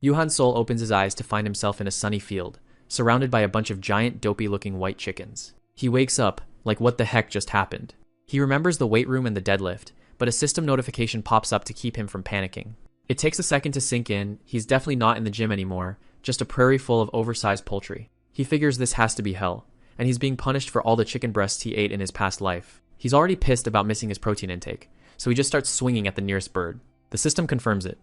Yuhan's soul opens his eyes to find himself in a sunny field, surrounded by a bunch of giant, dopey-looking white chickens. He wakes up, like what the heck just happened? He remembers the weight room and the deadlift, but a system notification pops up to keep him from panicking. It takes a second to sink in. He's definitely not in the gym anymore, just a prairie full of oversized poultry. He figures this has to be hell, and he's being punished for all the chicken breasts he ate in his past life. He's already pissed about missing his protein intake, so he just starts swinging at the nearest bird. The system confirms it.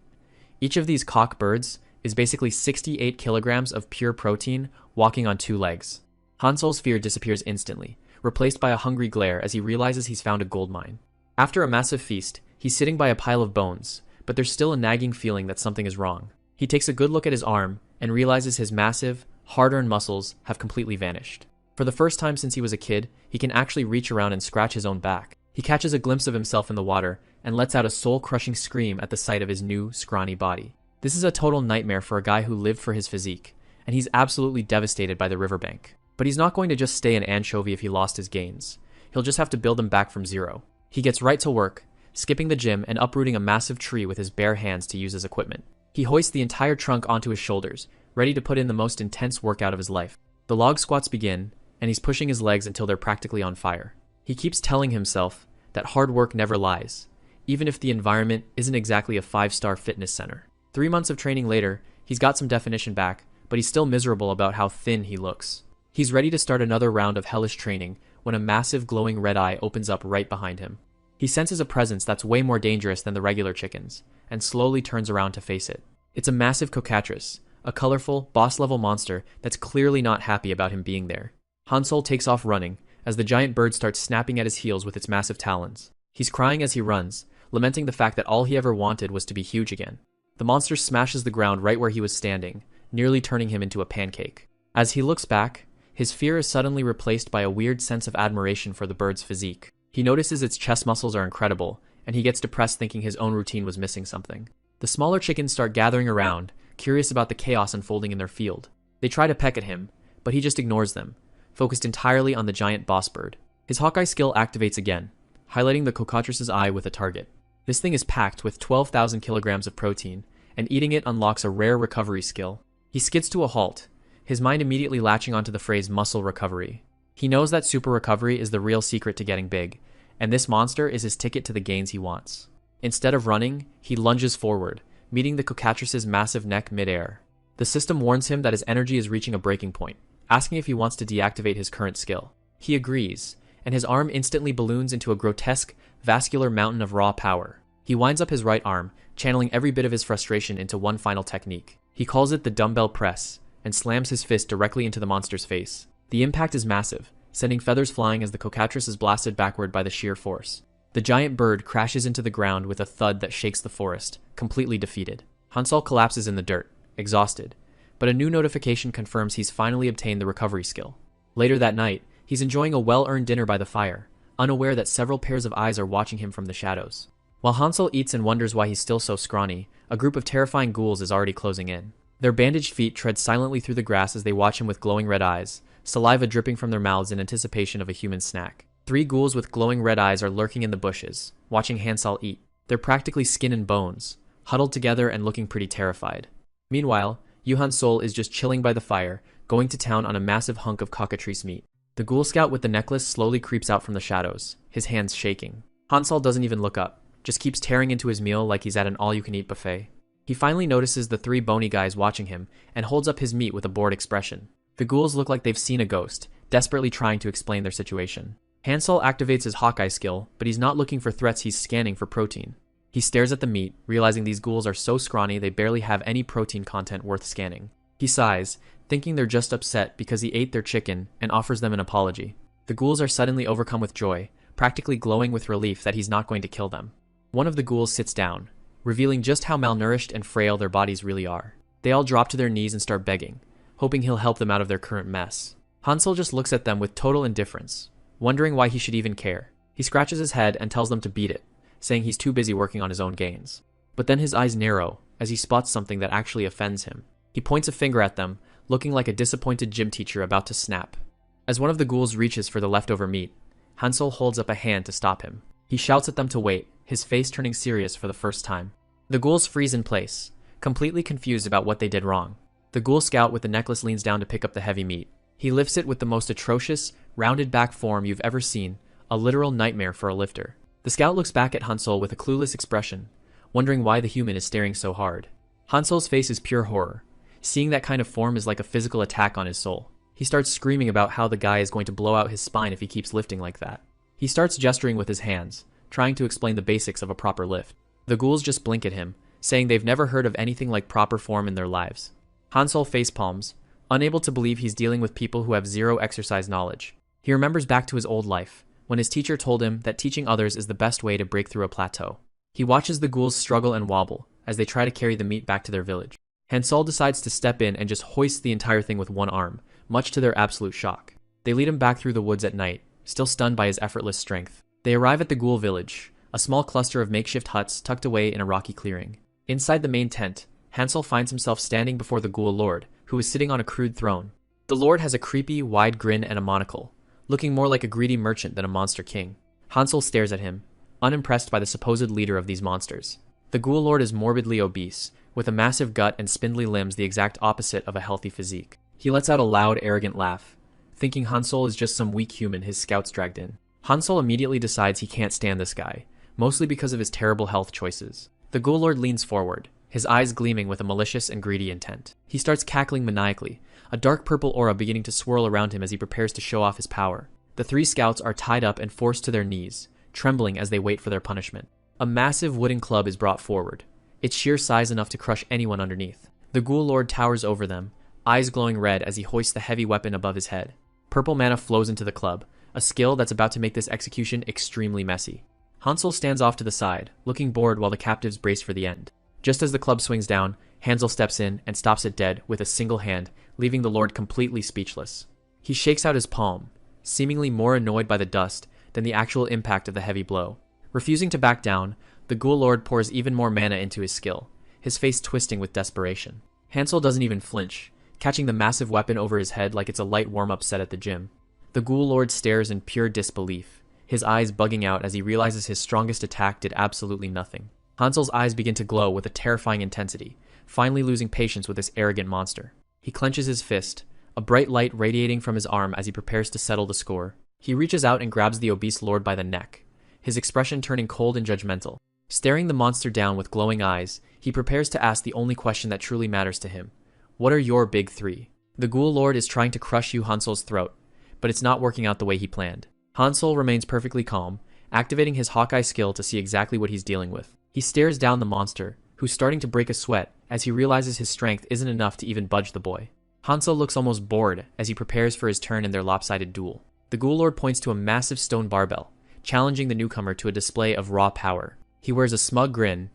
Each of these cock birds is basically 68 kilograms of pure protein walking on 2 legs. Hansol's fear disappears instantly, replaced by a hungry glare as he realizes he's found a gold mine. After a massive feast, he's sitting by a pile of bones, but there's still a nagging feeling that something is wrong. He takes a good look at his arm and realizes his massive, hard-earned muscles have completely vanished. For the first time since he was a kid, he can actually reach around and scratch his own back. He catches a glimpse of himself in the water and lets out a soul-crushing scream at the sight of his new, scrawny body. This is a total nightmare for a guy who lived for his physique, and he's absolutely devastated by the riverbank. But he's not going to just stay an anchovy if he lost his gains. He'll just have to build them back from zero. He gets right to work, skipping the gym and uprooting a massive tree with his bare hands to use as equipment. He hoists the entire trunk onto his shoulders, ready to put in the most intense workout of his life. The log squats begin, and he's pushing his legs until they're practically on fire. He keeps telling himself that hard work never lies, even if the environment isn't exactly a 5-star fitness center. 3 months of training later, he's got some definition back, but he's still miserable about how thin he looks. He's ready to start another round of hellish training when a massive glowing red eye opens up right behind him. He senses a presence that's way more dangerous than the regular chickens, and slowly turns around to face it. It's a massive cockatrice, a colorful, boss-level monster that's clearly not happy about him being there. Hansol takes off running, as the giant bird starts snapping at his heels with its massive talons. He's crying as he runs, lamenting the fact that all he ever wanted was to be huge again. The monster smashes the ground right where he was standing, nearly turning him into a pancake. As he looks back, his fear is suddenly replaced by a weird sense of admiration for the bird's physique. He notices its chest muscles are incredible, and he gets depressed thinking his own routine was missing something. The smaller chickens start gathering around, curious about the chaos unfolding in their field. They try to peck at him, but he just ignores them, focused entirely on the giant boss bird. His Hawkeye skill activates again, highlighting the cockatrice's eye with a target. This thing is packed with 12,000 kilograms of protein, and eating it unlocks a rare recovery skill. He skids to a halt, his mind immediately latching onto the phrase muscle recovery. He knows that super recovery is the real secret to getting big, and this monster is his ticket to the gains he wants. Instead of running, he lunges forward, meeting the cockatrice's massive neck mid-air. The system warns him that his energy is reaching a breaking point, asking if he wants to deactivate his current skill. He agrees, and his arm instantly balloons into a grotesque, vascular mountain of raw power. He winds up his right arm, channeling every bit of his frustration into one final technique. He calls it the dumbbell press, and slams his fist directly into the monster's face. The impact is massive, sending feathers flying as the cockatrice is blasted backward by the sheer force. The giant bird crashes into the ground with a thud that shakes the forest, completely defeated. Hansol collapses in the dirt, exhausted, but a new notification confirms he's finally obtained the recovery skill. Later that night, he's enjoying a well-earned dinner by the fire, unaware that several pairs of eyes are watching him from the shadows. While Hansol eats and wonders why he's still so scrawny, a group of terrifying ghouls is already closing in. Their bandaged feet tread silently through the grass as they watch him with glowing red eyes, saliva dripping from their mouths in anticipation of a human snack. 3 ghouls with glowing red eyes are lurking in the bushes, watching Hansol eat. They're practically skin and bones, huddled together and looking pretty terrified. Meanwhile, Yuhan's soul is just chilling by the fire, going to town on a massive hunk of cockatrice meat. The ghoul scout with the necklace slowly creeps out from the shadows, his hands shaking. Hansol doesn't even look up, just keeps tearing into his meal like he's at an all-you-can-eat buffet. He finally notices the 3 bony guys watching him and holds up his meat with a bored expression. The ghouls look like they've seen a ghost, desperately trying to explain their situation. Hansol activates his Hawkeye skill, but he's not looking for threats, he's scanning for protein. He stares at the meat, realizing these ghouls are so scrawny they barely have any protein content worth scanning. He sighs, thinking they're just upset because he ate their chicken, and offers them an apology. The ghouls are suddenly overcome with joy, practically glowing with relief that he's not going to kill them. One of the ghouls sits down, revealing just how malnourished and frail their bodies really are. They all drop to their knees and start begging, hoping he'll help them out of their current mess. Hansol just looks at them with total indifference, wondering why he should even care. He scratches his head and tells them to beat it, saying he's too busy working on his own gains. But then his eyes narrow as he spots something that actually offends him. He points a finger at them, looking like a disappointed gym teacher about to snap. As one of the ghouls reaches for the leftover meat, Hansol holds up a hand to stop him. He shouts at them to wait, his face turning serious for the first time. The ghouls freeze in place, completely confused about what they did wrong. The ghoul scout with the necklace leans down to pick up the heavy meat. He lifts it with the most atrocious, rounded back form you've ever seen, a literal nightmare for a lifter. The scout looks back at Hansel with a clueless expression, wondering why the human is staring so hard. Hansel's face is pure horror. Seeing that kind of form is like a physical attack on his soul. He starts screaming about how the guy is going to blow out his spine if he keeps lifting like that. He starts gesturing with his hands, trying to explain the basics of a proper lift. The ghouls just blink at him, saying they've never heard of anything like proper form in their lives. Hansel facepalms, unable to believe he's dealing with people who have zero exercise knowledge. He remembers back to his old life, when his teacher told him that teaching others is the best way to break through a plateau. He watches the ghouls struggle and wobble as they try to carry the meat back to their village. Hansel decides to step in and just hoist the entire thing with one arm, much to their absolute shock. They lead him back through the woods at night, still stunned by his effortless strength. They arrive at the ghoul village, a small cluster of makeshift huts tucked away in a rocky clearing. Inside the main tent, Hansel finds himself standing before the ghoul lord, who is sitting on a crude throne. The lord has a creepy, wide grin and a monocle, looking more like a greedy merchant than a monster king. Hansel stares at him, unimpressed by the supposed leader of these monsters. The ghoul lord is morbidly obese, with a massive gut and spindly limbs the exact opposite of a healthy physique. He lets out a loud, arrogant laugh, thinking Hansel is just some weak human his scouts dragged in. Hansel immediately decides he can't stand this guy, mostly because of his terrible health choices. The ghoul lord leans forward, his eyes gleaming with a malicious and greedy intent. He starts cackling maniacally, a dark purple aura beginning to swirl around him as he prepares to show off his power. The three scouts are tied up and forced to their knees, trembling as they wait for their punishment. A massive wooden club is brought forward, its sheer size enough to crush anyone underneath. The ghoul lord towers over them, eyes glowing red as he hoists the heavy weapon above his head. Purple mana flows into the club, a skill that's about to make this execution extremely messy. Hansel stands off to the side, looking bored while the captives brace for the end. Just as the club swings down, Hansel steps in and stops it dead with a single hand, leaving the lord completely speechless. He shakes out his palm, seemingly more annoyed by the dust than the actual impact of the heavy blow. Refusing to back down, the ghoul lord pours even more mana into his skill, his face twisting with desperation. Hansel doesn't even flinch, catching the massive weapon over his head like it's a light warm-up set at the gym. The ghoul lord stares in pure disbelief, his eyes bugging out as he realizes his strongest attack did absolutely nothing. Hansel's eyes begin to glow with a terrifying intensity, finally losing patience with this arrogant monster. He clenches his fist, a bright light radiating from his arm as he prepares to settle the score. He reaches out and grabs the obese lord by the neck, his expression turning cold and judgmental. Staring the monster down with glowing eyes, he prepares to ask the only question that truly matters to him. What are your big three? The ghoul lord is trying to crush Hansel's throat, but it's not working out the way he planned. Hansel remains perfectly calm, activating his Hawkeye skill to see exactly what he's dealing with. He stares down the monster, who's starting to break a sweat as he realizes his strength isn't enough to even budge the boy. Hansel looks almost bored as he prepares for his turn in their lopsided duel. The ghoul lord points to a massive stone barbell, challenging the newcomer to a display of raw power. He wears a smug grin,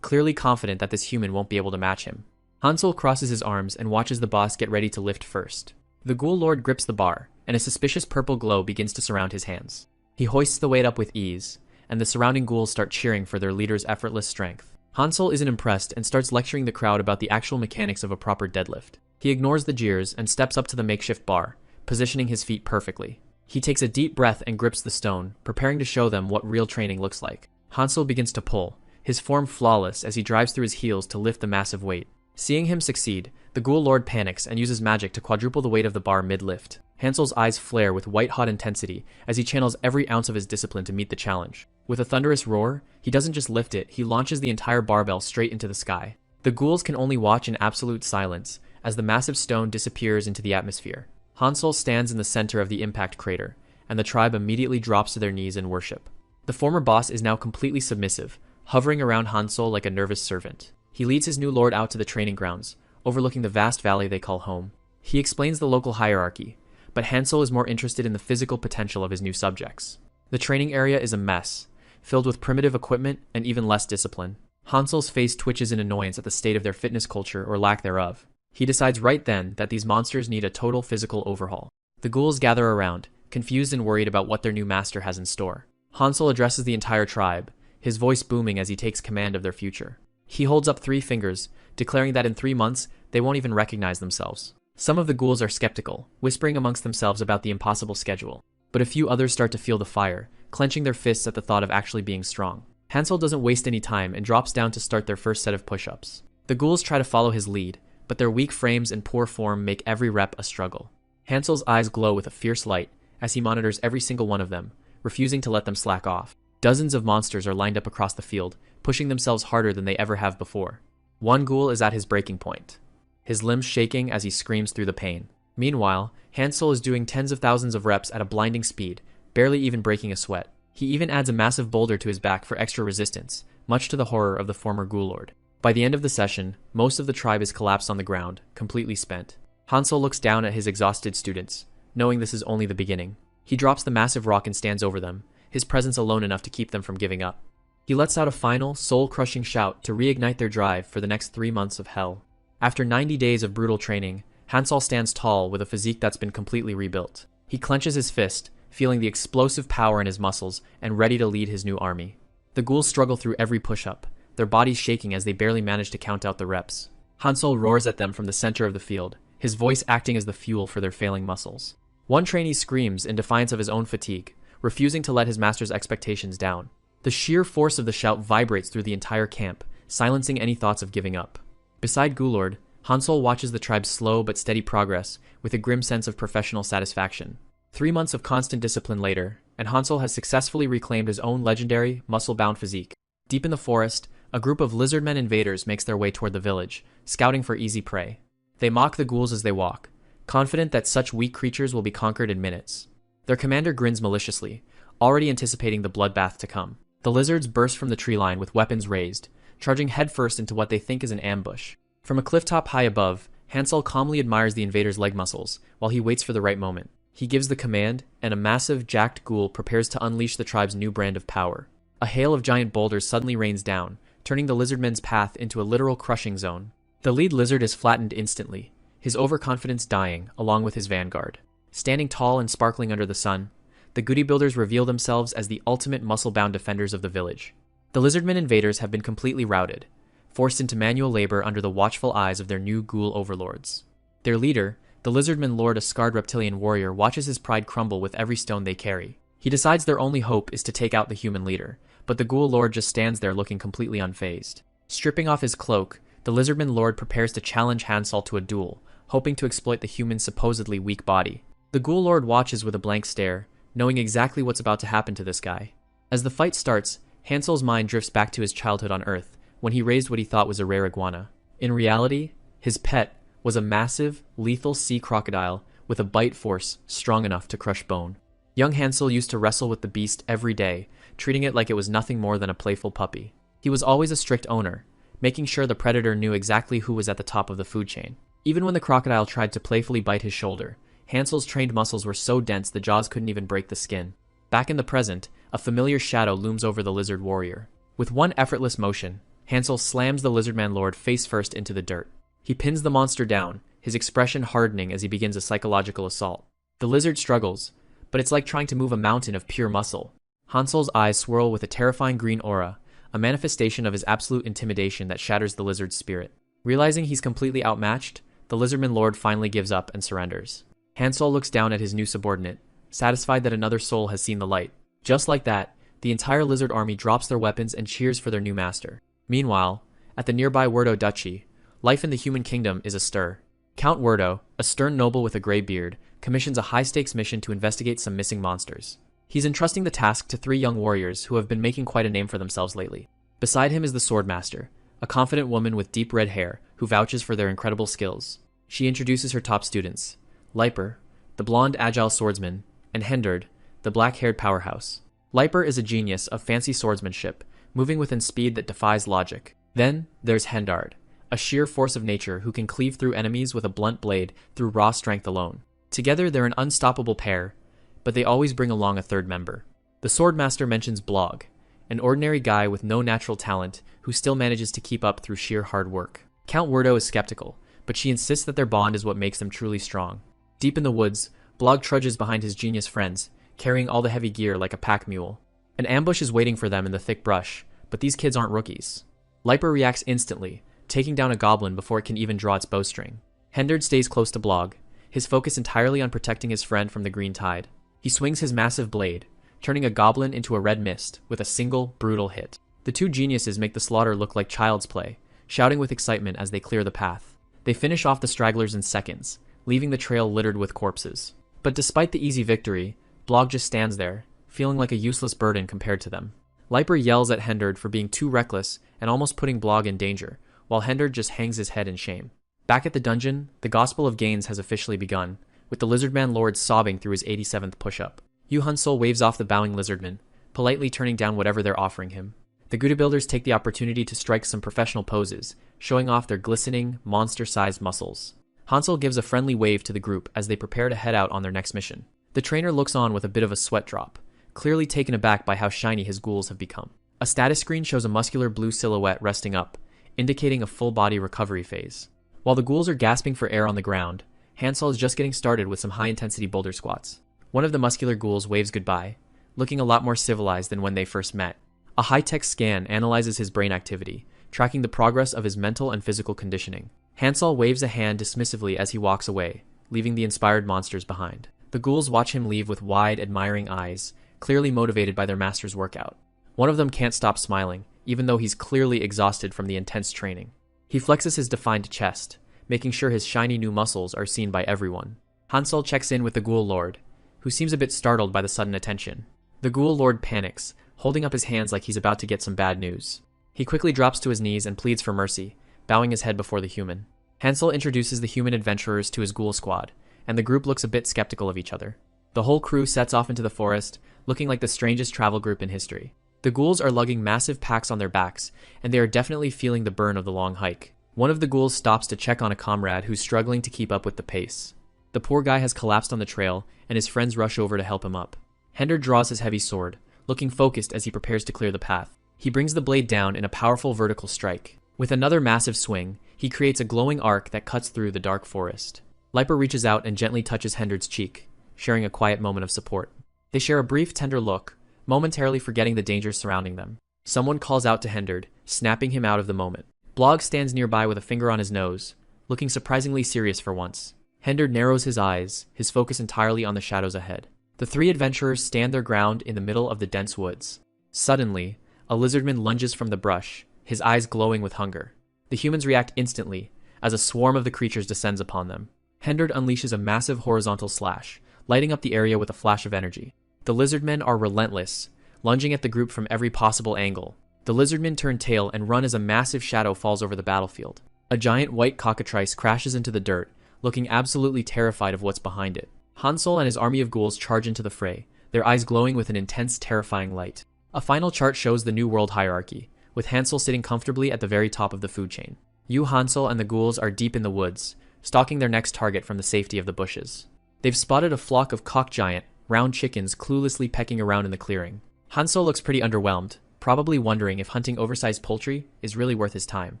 clearly confident that this human won't be able to match him. Hansel crosses his arms and watches the boss get ready to lift first. The ghoul lord grips the bar, and a suspicious purple glow begins to surround his hands. He hoists the weight up with ease, and the surrounding ghouls start cheering for their leader's effortless strength. Hansel isn't impressed and starts lecturing the crowd about the actual mechanics of a proper deadlift. He ignores the jeers and steps up to the makeshift bar, positioning his feet perfectly. He takes a deep breath and grips the stone, preparing to show them what real training looks like. Hansel begins to pull, his form flawless as he drives through his heels to lift the massive weight. Seeing him succeed, the ghoul lord panics and uses magic to quadruple the weight of the bar mid-lift. Hansel's eyes flare with white-hot intensity as he channels every ounce of his discipline to meet the challenge. With a thunderous roar, he doesn't just lift it, he launches the entire barbell straight into the sky. The ghouls can only watch in absolute silence as the massive stone disappears into the atmosphere. Hansel stands in the center of the impact crater, and the tribe immediately drops to their knees in worship. The former boss is now completely submissive, hovering around Hansel like a nervous servant. He leads his new lord out to the training grounds, overlooking the vast valley they call home. He explains the local hierarchy, but Hansel is more interested in the physical potential of his new subjects. The training area is a mess, filled with primitive equipment and even less discipline. Hansel's face twitches in annoyance at the state of their fitness culture or lack thereof. He decides right then that these monsters need a total physical overhaul. The ghouls gather around, confused and worried about what their new master has in store. Hansel addresses the entire tribe, his voice booming as he takes command of their future. He holds up 3 fingers, declaring that in 3 months, they won't even recognize themselves. Some of the ghouls are skeptical, whispering amongst themselves about the impossible schedule. But a few others start to feel the fire, clenching their fists at the thought of actually being strong. Hansel doesn't waste any time and drops down to start their first set of push-ups. The ghouls try to follow his lead, but their weak frames and poor form make every rep a struggle. Hansel's eyes glow with a fierce light as he monitors every single one of them, refusing to let them slack off. Dozens of monsters are lined up across the field, pushing themselves harder than they ever have before. One ghoul is at his breaking point, his limbs shaking as he screams through the pain. Meanwhile, Hansel is doing tens of thousands of reps at a blinding speed, barely even breaking a sweat. He even adds a massive boulder to his back for extra resistance, much to the horror of the former ghoul lord. By the end of the session, most of the tribe is collapsed on the ground, completely spent. Hansel looks down at his exhausted students, knowing this is only the beginning. He drops the massive rock and stands over them, his presence alone enough to keep them from giving up. He lets out a final, soul-crushing shout to reignite their drive for the next 3 months of hell. After 90 days of brutal training, Hansel stands tall with a physique that's been completely rebuilt. He clenches his fist, feeling the explosive power in his muscles and ready to lead his new army. The ghouls struggle through every push-up, their bodies shaking as they barely manage to count out the reps. Hansel roars at them from the center of the field, his voice acting as the fuel for their failing muscles. One trainee screams in defiance of his own fatigue, refusing to let his master's expectations down. The sheer force of the shout vibrates through the entire camp, silencing any thoughts of giving up. Beside Ghoulord, Hansel watches the tribe's slow but steady progress with a grim sense of professional satisfaction. 3 months of constant discipline later, and Hansel has successfully reclaimed his own legendary, muscle-bound physique. Deep in the forest, a group of lizardmen invaders makes their way toward the village, scouting for easy prey. They mock the ghouls as they walk, confident that such weak creatures will be conquered in minutes. Their commander grins maliciously, already anticipating the bloodbath to come. The lizards burst from the tree line with weapons raised, charging headfirst into what they think is an ambush. From a clifftop high above, Hansel calmly admires the invaders' leg muscles while he waits for the right moment. He gives the command, and a massive, jacked ghoul prepares to unleash the tribe's new brand of power. A hail of giant boulders suddenly rains down, turning the lizardmen's path into a literal crushing zone. The lead lizard is flattened instantly, his overconfidence dying, along with his vanguard. Standing tall and sparkling under the sun, the Goody Builders reveal themselves as the ultimate muscle-bound defenders of the village. The lizardmen invaders have been completely routed, forced into manual labor under the watchful eyes of their new ghoul overlords. Their leader, the lizardman lord, a scarred reptilian warrior, watches his pride crumble with every stone they carry. He decides their only hope is to take out the human leader, but the ghoul lord just stands there looking completely unfazed. Stripping off his cloak, the lizardman lord prepares to challenge Hansel to a duel, hoping to exploit the human's supposedly weak body. The ghoul lord watches with a blank stare, knowing exactly what's about to happen to this guy. As the fight starts, Hansel's mind drifts back to his childhood on Earth, when he raised what he thought was a rare iguana. In reality, his pet was a massive, lethal sea crocodile with a bite force strong enough to crush bone. Young Hansel used to wrestle with the beast every day, treating it like it was nothing more than a playful puppy. He was always a strict owner, making sure the predator knew exactly who was at the top of the food chain. Even when the crocodile tried to playfully bite his shoulder, Hansel's trained muscles were so dense the jaws couldn't even break the skin. Back in the present, a familiar shadow looms over the lizard warrior. With one effortless motion, Hansel slams the lizardman lord face first into the dirt. He pins the monster down, his expression hardening as he begins a psychological assault. The lizard struggles, but it's like trying to move a mountain of pure muscle. Hansel's eyes swirl with a terrifying green aura, a manifestation of his absolute intimidation that shatters the lizard's spirit. Realizing he's completely outmatched, the lizardman lord finally gives up and surrenders. Hansel looks down at his new subordinate, satisfied that another soul has seen the light. Just like that, the entire lizard army drops their weapons and cheers for their new master. Meanwhile, at the nearby Werdo Duchy, life in the human kingdom is astir. Count Werdo, a stern noble with a gray beard, commissions a high-stakes mission to investigate some missing monsters. He's entrusting the task to 3 young warriors who have been making quite a name for themselves lately. Beside him is the swordmaster, a confident woman with deep red hair who vouches for their incredible skills. She introduces her top students, Leiper, the blonde agile swordsman, and Hendard, the black-haired powerhouse. Leiper is a genius of fancy swordsmanship, moving within speed that defies logic. Then there's Hendard, a sheer force of nature who can cleave through enemies with a blunt blade through raw strength alone. Together they're an unstoppable pair, but they always bring along a third member. The swordmaster mentions Blog, an ordinary guy with no natural talent who still manages to keep up through sheer hard work. Count Werdo is skeptical, but she insists that their bond is what makes them truly strong. Deep in the woods, Blog trudges behind his genius friends, carrying all the heavy gear like a pack mule. An ambush is waiting for them in the thick brush, but these kids aren't rookies. Leiper reacts instantly, taking down a goblin before it can even draw its bowstring. Hendard stays close to Blog, his focus entirely on protecting his friend from the green tide. He swings his massive blade, turning a goblin into a red mist with a single, brutal hit. The two geniuses make the slaughter look like child's play, shouting with excitement as they clear the path. They finish off the stragglers in seconds, leaving the trail littered with corpses. But despite the easy victory, Blog just stands there, feeling like a useless burden compared to them. Liper yells at Hendard for being too reckless and almost putting Blog in danger, while Hendard just hangs his head in shame. Back at the dungeon, the Gospel of Gains has officially begun, with the Lizardman Lord sobbing through his 87th push-up. Yu Hansol waves off the bowing Lizardman, politely turning down whatever they're offering him. The Gouda Builders take the opportunity to strike some professional poses, showing off their glistening, monster-sized muscles. Hansol gives a friendly wave to the group as they prepare to head out on their next mission. The trainer looks on with a bit of a sweat drop, clearly taken aback by how shiny his ghouls have become. A status screen shows a muscular blue silhouette resting up, indicating a full-body recovery phase. While the ghouls are gasping for air on the ground, Hansol is just getting started with some high-intensity boulder squats. One of the muscular ghouls waves goodbye, looking a lot more civilized than when they first met. A high-tech scan analyzes his brain activity, tracking the progress of his mental and physical conditioning. Hansol waves a hand dismissively as he walks away, leaving the inspired monsters behind. The ghouls watch him leave with wide, admiring eyes, clearly motivated by their master's workout. One of them can't stop smiling, even though he's clearly exhausted from the intense training. He flexes his defined chest, making sure his shiny new muscles are seen by everyone. Hansol checks in with the Ghoul Lord, who seems a bit startled by the sudden attention. The Ghoul Lord panics, holding up his hands like he's about to get some bad news. He quickly drops to his knees and pleads for mercy, bowing his head before the human. Hansol introduces the human adventurers to his ghoul squad, and the group looks a bit skeptical of each other. The whole crew sets off into the forest, looking like the strangest travel group in history. The ghouls are lugging massive packs on their backs, and they are definitely feeling the burn of the long hike. One of the ghouls stops to check on a comrade who's struggling to keep up with the pace. The poor guy has collapsed on the trail, and his friends rush over to help him up. Hender draws his heavy sword, looking focused as he prepares to clear the path. He brings the blade down in a powerful vertical strike. With another massive swing, he creates a glowing arc that cuts through the dark forest. Liper reaches out and gently touches Hendard's cheek, sharing a quiet moment of support. They share a brief, tender look, momentarily forgetting the dangers surrounding them. Someone calls out to Hendard, snapping him out of the moment. Blog stands nearby with a finger on his nose, looking surprisingly serious for once. Hendard narrows his eyes, his focus entirely on the shadows ahead. The three adventurers stand their ground in the middle of the dense woods. Suddenly, a lizardman lunges from the brush, his eyes glowing with hunger. The humans react instantly, as a swarm of the creatures descends upon them. Hendard unleashes a massive horizontal slash, lighting up the area with a flash of energy. The lizardmen are relentless, lunging at the group from every possible angle. The lizardmen turn tail and run as a massive shadow falls over the battlefield. A giant white cockatrice crashes into the dirt, looking absolutely terrified of what's behind it. Hansol and his army of ghouls charge into the fray, their eyes glowing with an intense, terrifying light. A final chart shows the new world hierarchy, with Hansol sitting comfortably at the very top of the food chain. Yu Hansol and the ghouls are deep in the woods, stalking their next target from the safety of the bushes. They've spotted a flock of cock-giant, round chickens cluelessly pecking around in the clearing. Hansol looks pretty underwhelmed, probably wondering if hunting oversized poultry is really worth his time.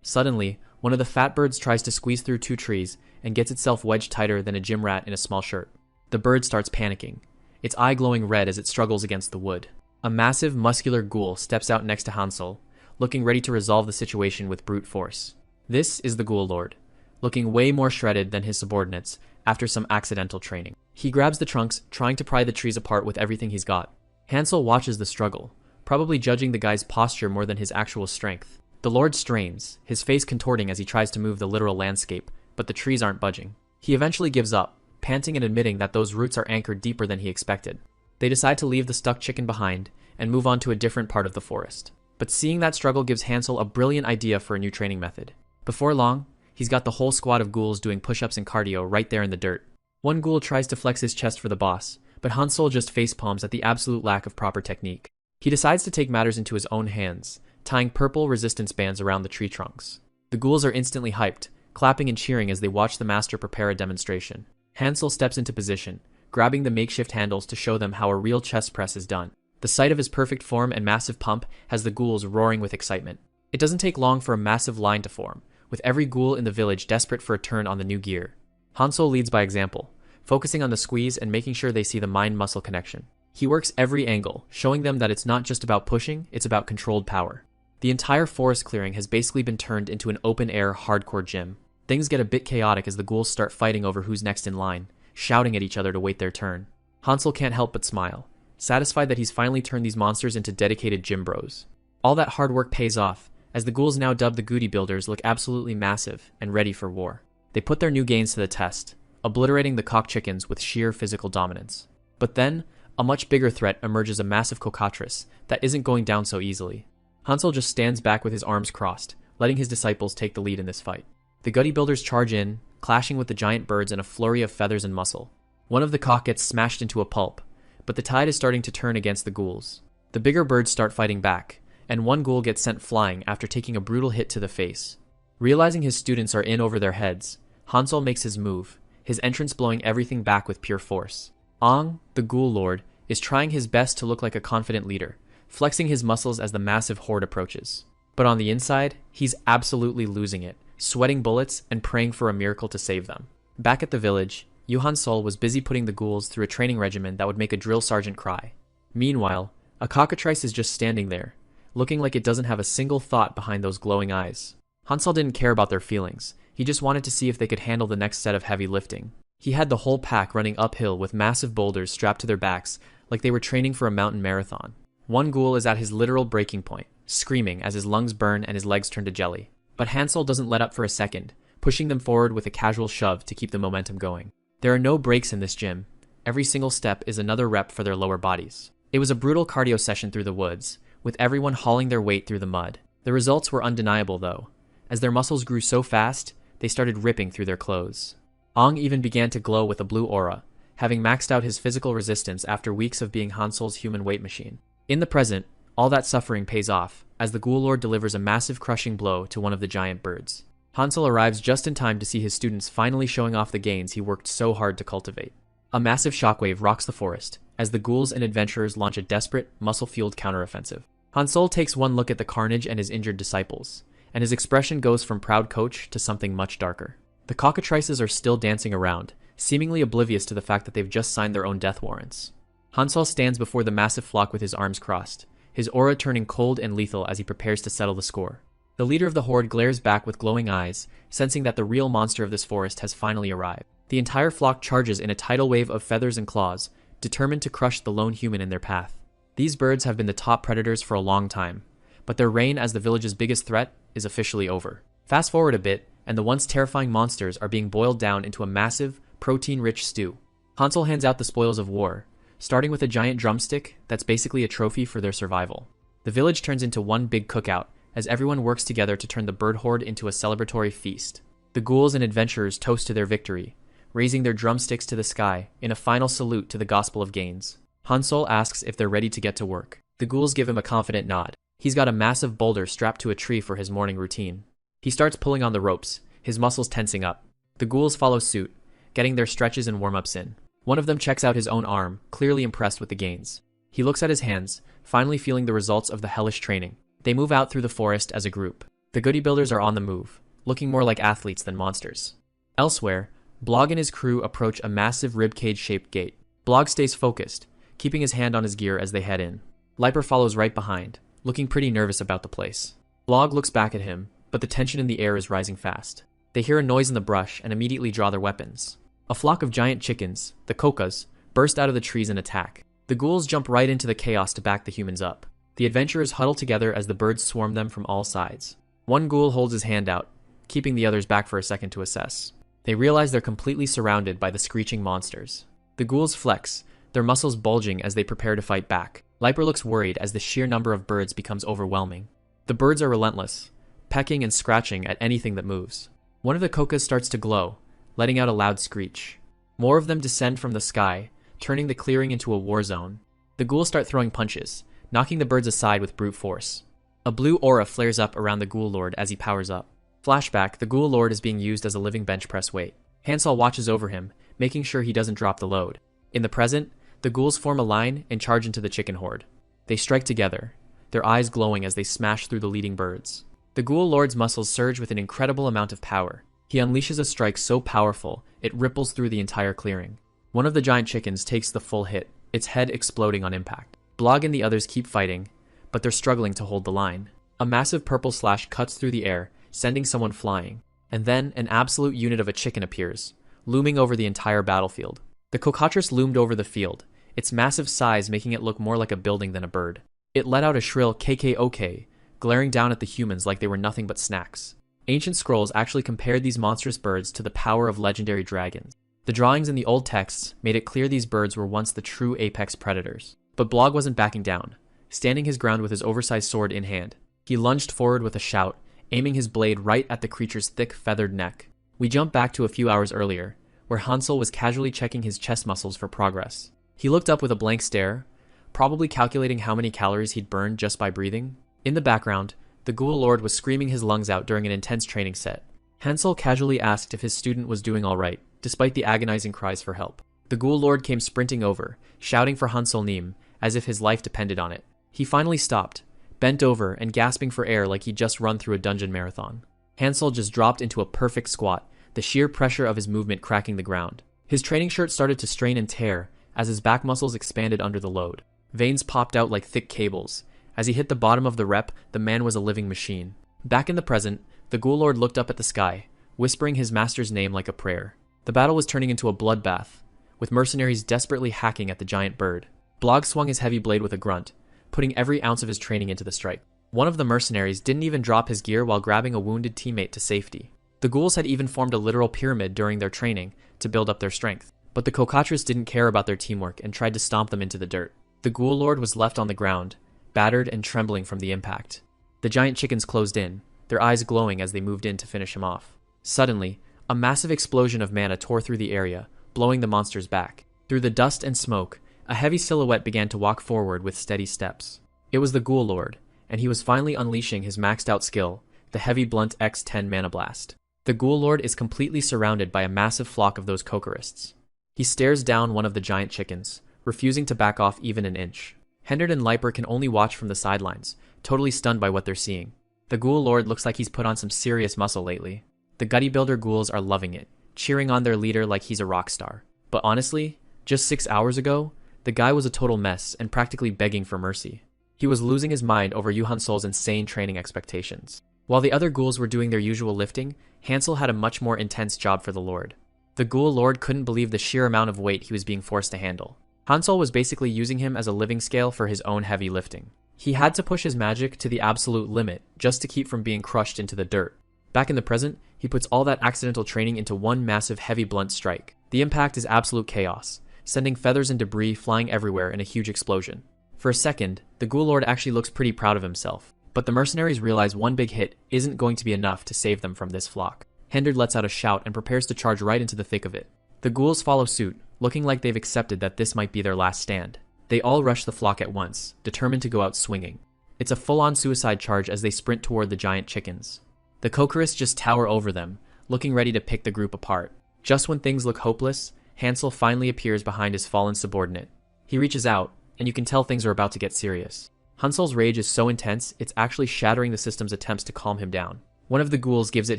Suddenly, one of the fat birds tries to squeeze through two trees and gets itself wedged tighter than a gym rat in a small shirt. The bird starts panicking, its eye glowing red as it struggles against the wood. A massive, muscular ghoul steps out next to Hansol, looking ready to resolve the situation with brute force. This is the Ghoul Lord, looking way more shredded than his subordinates after some accidental training. He grabs the trunks, trying to pry the trees apart with everything he's got. Hansol watches the struggle, probably judging the guy's posture more than his actual strength. The Lord strains, his face contorting as he tries to move the literal landscape, but the trees aren't budging. He eventually gives up, panting and admitting that those roots are anchored deeper than he expected. They decide to leave the stuck chicken behind and move on to a different part of the forest. But seeing that struggle gives Hansol a brilliant idea for a new training method. Before long, he's got the whole squad of ghouls doing push-ups and cardio right there in the dirt. One ghoul tries to flex his chest for the boss, but Hansol just facepalms at the absolute lack of proper technique. He decides to take matters into his own hands, tying purple resistance bands around the tree trunks. The ghouls are instantly hyped, clapping and cheering as they watch the master prepare a demonstration. Hansol steps into position, grabbing the makeshift handles to show them how a real chest press is done. The sight of his perfect form and massive pump has the ghouls roaring with excitement. It doesn't take long for a massive line to form, with every ghoul in the village desperate for a turn on the new gear. Hansol leads by example, focusing on the squeeze and making sure they see the mind-muscle connection. He works every angle, showing them that it's not just about pushing, it's about controlled power. The entire forest clearing has basically been turned into an open-air, hardcore gym. Things get a bit chaotic as the ghouls start fighting over who's next in line, shouting at each other to wait their turn. Hansol can't help but smile, satisfied that he's finally turned these monsters into dedicated gym bros. All that hard work pays off, as the ghouls now dubbed the Goody Builders look absolutely massive and ready for war. They put their new gains to the test, obliterating the cock chickens with sheer physical dominance. But then, a much bigger threat emerges, a massive cockatrice that isn't going down so easily. Hansel just stands back with his arms crossed, letting his disciples take the lead in this fight. The Goody Builders charge in, clashing with the giant birds in a flurry of feathers and muscle. One of the cock gets smashed into a pulp, but the tide is starting to turn against the ghouls. The bigger birds start fighting back, and one ghoul gets sent flying after taking a brutal hit to the face. Realizing his students are in over their heads, Hansel makes his move, his entrance blowing everything back with pure force. Ong, the Ghoul Lord, is trying his best to look like a confident leader, flexing his muscles as the massive horde approaches. But on the inside, he's absolutely losing it, sweating bullets and praying for a miracle to save them. Back at the village, Yuhan Sol was busy putting the ghouls through a training regimen that would make a drill sergeant cry. Meanwhile, a cockatrice is just standing there, looking like it doesn't have a single thought behind those glowing eyes. Hansel didn't care about their feelings, he just wanted to see if they could handle the next set of heavy lifting. He had the whole pack running uphill with massive boulders strapped to their backs like they were training for a mountain marathon. One ghoul is at his literal breaking point, screaming as his lungs burn and his legs turn to jelly. But Hansel doesn't let up for a second, pushing them forward with a casual shove to keep the momentum going. There are no breaks in this gym. Every single step is another rep for their lower bodies. It was a brutal cardio session through the woods, with everyone hauling their weight through the mud. The results were undeniable though. As their muscles grew so fast, they started ripping through their clothes. Ong even began to glow with a blue aura, having maxed out his physical resistance after weeks of being Hansel's human weight machine. In the present, all that suffering pays off, as the Ghoul Lord delivers a massive crushing blow to one of the giant birds. Hansel arrives just in time to see his students finally showing off the gains he worked so hard to cultivate. A massive shockwave rocks the forest, as the ghouls and adventurers launch a desperate, muscle-fueled counteroffensive. Hansel takes one look at the carnage and his injured disciples, and his expression goes from proud coach to something much darker. The cockatrices are still dancing around, seemingly oblivious to the fact that they've just signed their own death warrants. Hansel stands before the massive flock with his arms crossed, his aura turning cold and lethal as he prepares to settle the score. The leader of the horde glares back with glowing eyes, sensing that the real monster of this forest has finally arrived. The entire flock charges in a tidal wave of feathers and claws, determined to crush the lone human in their path. These birds have been the top predators for a long time, but their reign as the village's biggest threat is officially over. Fast forward a bit, and the once terrifying monsters are being boiled down into a massive, protein-rich stew. Hansel hands out the spoils of war, starting with a giant drumstick that's basically a trophy for their survival. The village turns into one big cookout, as everyone works together to turn the bird horde into a celebratory feast. The ghouls and adventurers toast to their victory, raising their drumsticks to the sky in a final salute to the gospel of gains. Hansel asks if they're ready to get to work. The ghouls give him a confident nod. He's got a massive boulder strapped to a tree for his morning routine. He starts pulling on the ropes, his muscles tensing up. The ghouls follow suit, getting their stretches and warm-ups in. One of them checks out his own arm, clearly impressed with the gains. He looks at his hands, finally feeling the results of the hellish training. They move out through the forest as a group. The Goody Builders are on the move, looking more like athletes than monsters. Elsewhere, Blog and his crew approach a massive ribcage-shaped gate. Blog stays focused, keeping his hand on his gear as they head in. Liper follows right behind, looking pretty nervous about the place. Blog looks back at him, but the tension in the air is rising fast. They hear a noise in the brush and immediately draw their weapons. A flock of giant chickens, the kokas, burst out of the trees and attack. The ghouls jump right into the chaos to back the humans up. The adventurers huddle together as the birds swarm them from all sides. One ghoul holds his hand out, keeping the others back for a second to assess. They realize they're completely surrounded by the screeching monsters. The ghouls flex, their muscles bulging as they prepare to fight back. Liper looks worried as the sheer number of birds becomes overwhelming. The birds are relentless, pecking and scratching at anything that moves. One of the kokas starts to glow, letting out a loud screech. More of them descend from the sky, turning the clearing into a war zone. The ghouls start throwing punches, knocking the birds aside with brute force. A blue aura flares up around the Ghoul Lord as he powers up. Flashback, the Ghoul Lord is being used as a living bench press weight. Hansel watches over him, making sure he doesn't drop the load. In the present, the ghouls form a line and charge into the chicken horde. They strike together, their eyes glowing as they smash through the leading birds. The Ghoul Lord's muscles surge with an incredible amount of power. He unleashes a strike so powerful, it ripples through the entire clearing. One of the giant chickens takes the full hit, its head exploding on impact. Blog and the others keep fighting, but they're struggling to hold the line. A massive purple slash cuts through the air, sending someone flying. And then an absolute unit of a chicken appears, looming over the entire battlefield. The cockatrice loomed over the field, its massive size making it look more like a building than a bird. It let out a shrill KKOK, glaring down at the humans like they were nothing but snacks. Ancient scrolls actually compared these monstrous birds to the power of legendary dragons. The drawings in the old texts made it clear these birds were once the true apex predators. But Blog wasn't backing down. Standing his ground with his oversized sword in hand, he lunged forward with a shout, aiming his blade right at the creature's thick, feathered neck. We jump back to a few hours earlier, where Hansel was casually checking his chest muscles for progress. He looked up with a blank stare, probably calculating how many calories he'd burned just by breathing. In the background, the Ghoul Lord was screaming his lungs out during an intense training set. Hansel casually asked if his student was doing all right, despite the agonizing cries for help. The Ghoul Lord came sprinting over, shouting for Hansel Neem, as if his life depended on it. He finally stopped, bent over and gasping for air like he'd just run through a dungeon marathon. Hansel just dropped into a perfect squat, the sheer pressure of his movement cracking the ground. His training shirt started to strain and tear as his back muscles expanded under the load. Veins popped out like thick cables. As he hit the bottom of the rep, the man was a living machine. Back in the present, the Ghoul Lord looked up at the sky, whispering his master's name like a prayer. The battle was turning into a bloodbath, with mercenaries desperately hacking at the giant bird. Blog swung his heavy blade with a grunt, putting every ounce of his training into the strike. One of the mercenaries didn't even drop his gear while grabbing a wounded teammate to safety. The ghouls had even formed a literal pyramid during their training to build up their strength. But the Cocatras didn't care about their teamwork and tried to stomp them into the dirt. The Ghoul Lord was left on the ground, battered and trembling from the impact. The giant chickens closed in, their eyes glowing as they moved in to finish him off. Suddenly, a massive explosion of mana tore through the area, blowing the monsters back. Through the dust and smoke, a heavy silhouette began to walk forward with steady steps. It was the Ghoul Lord, and he was finally unleashing his maxed out skill, the heavy blunt X10 Mana Blast. The Ghoul Lord is completely surrounded by a massive flock of those Kokorists. He stares down one of the giant chickens, refusing to back off even an inch. Hendard and Liper can only watch from the sidelines, totally stunned by what they're seeing. The Ghoul Lord looks like he's put on some serious muscle lately. The Gutty Builder ghouls are loving it, cheering on their leader like he's a rock star. But honestly, just 6 hours ago, the guy was a total mess and practically begging for mercy. He was losing his mind over Yu Hansol's insane training expectations. While the other ghouls were doing their usual lifting, Hansel had a much more intense job for the Lord. The Ghoul Lord couldn't believe the sheer amount of weight he was being forced to handle. Hansel was basically using him as a living scale for his own heavy lifting. He had to push his magic to the absolute limit just to keep from being crushed into the dirt. Back in the present, he puts all that accidental training into one massive heavy blunt strike. The impact is absolute chaos, sending feathers and debris flying everywhere in a huge explosion. For a second, the Ghoul Lord actually looks pretty proud of himself, but the mercenaries realize one big hit isn't going to be enough to save them from this flock. Hendard lets out a shout and prepares to charge right into the thick of it. The ghouls follow suit, looking like they've accepted that this might be their last stand. They all rush the flock at once, determined to go out swinging. It's a full-on suicide charge as they sprint toward the giant chickens. The Kokorists just tower over them, looking ready to pick the group apart. Just when things look hopeless, Hansel finally appears behind his fallen subordinate. He reaches out, and you can tell things are about to get serious. Hansel's rage is so intense, it's actually shattering the system's attempts to calm him down. One of the ghouls gives it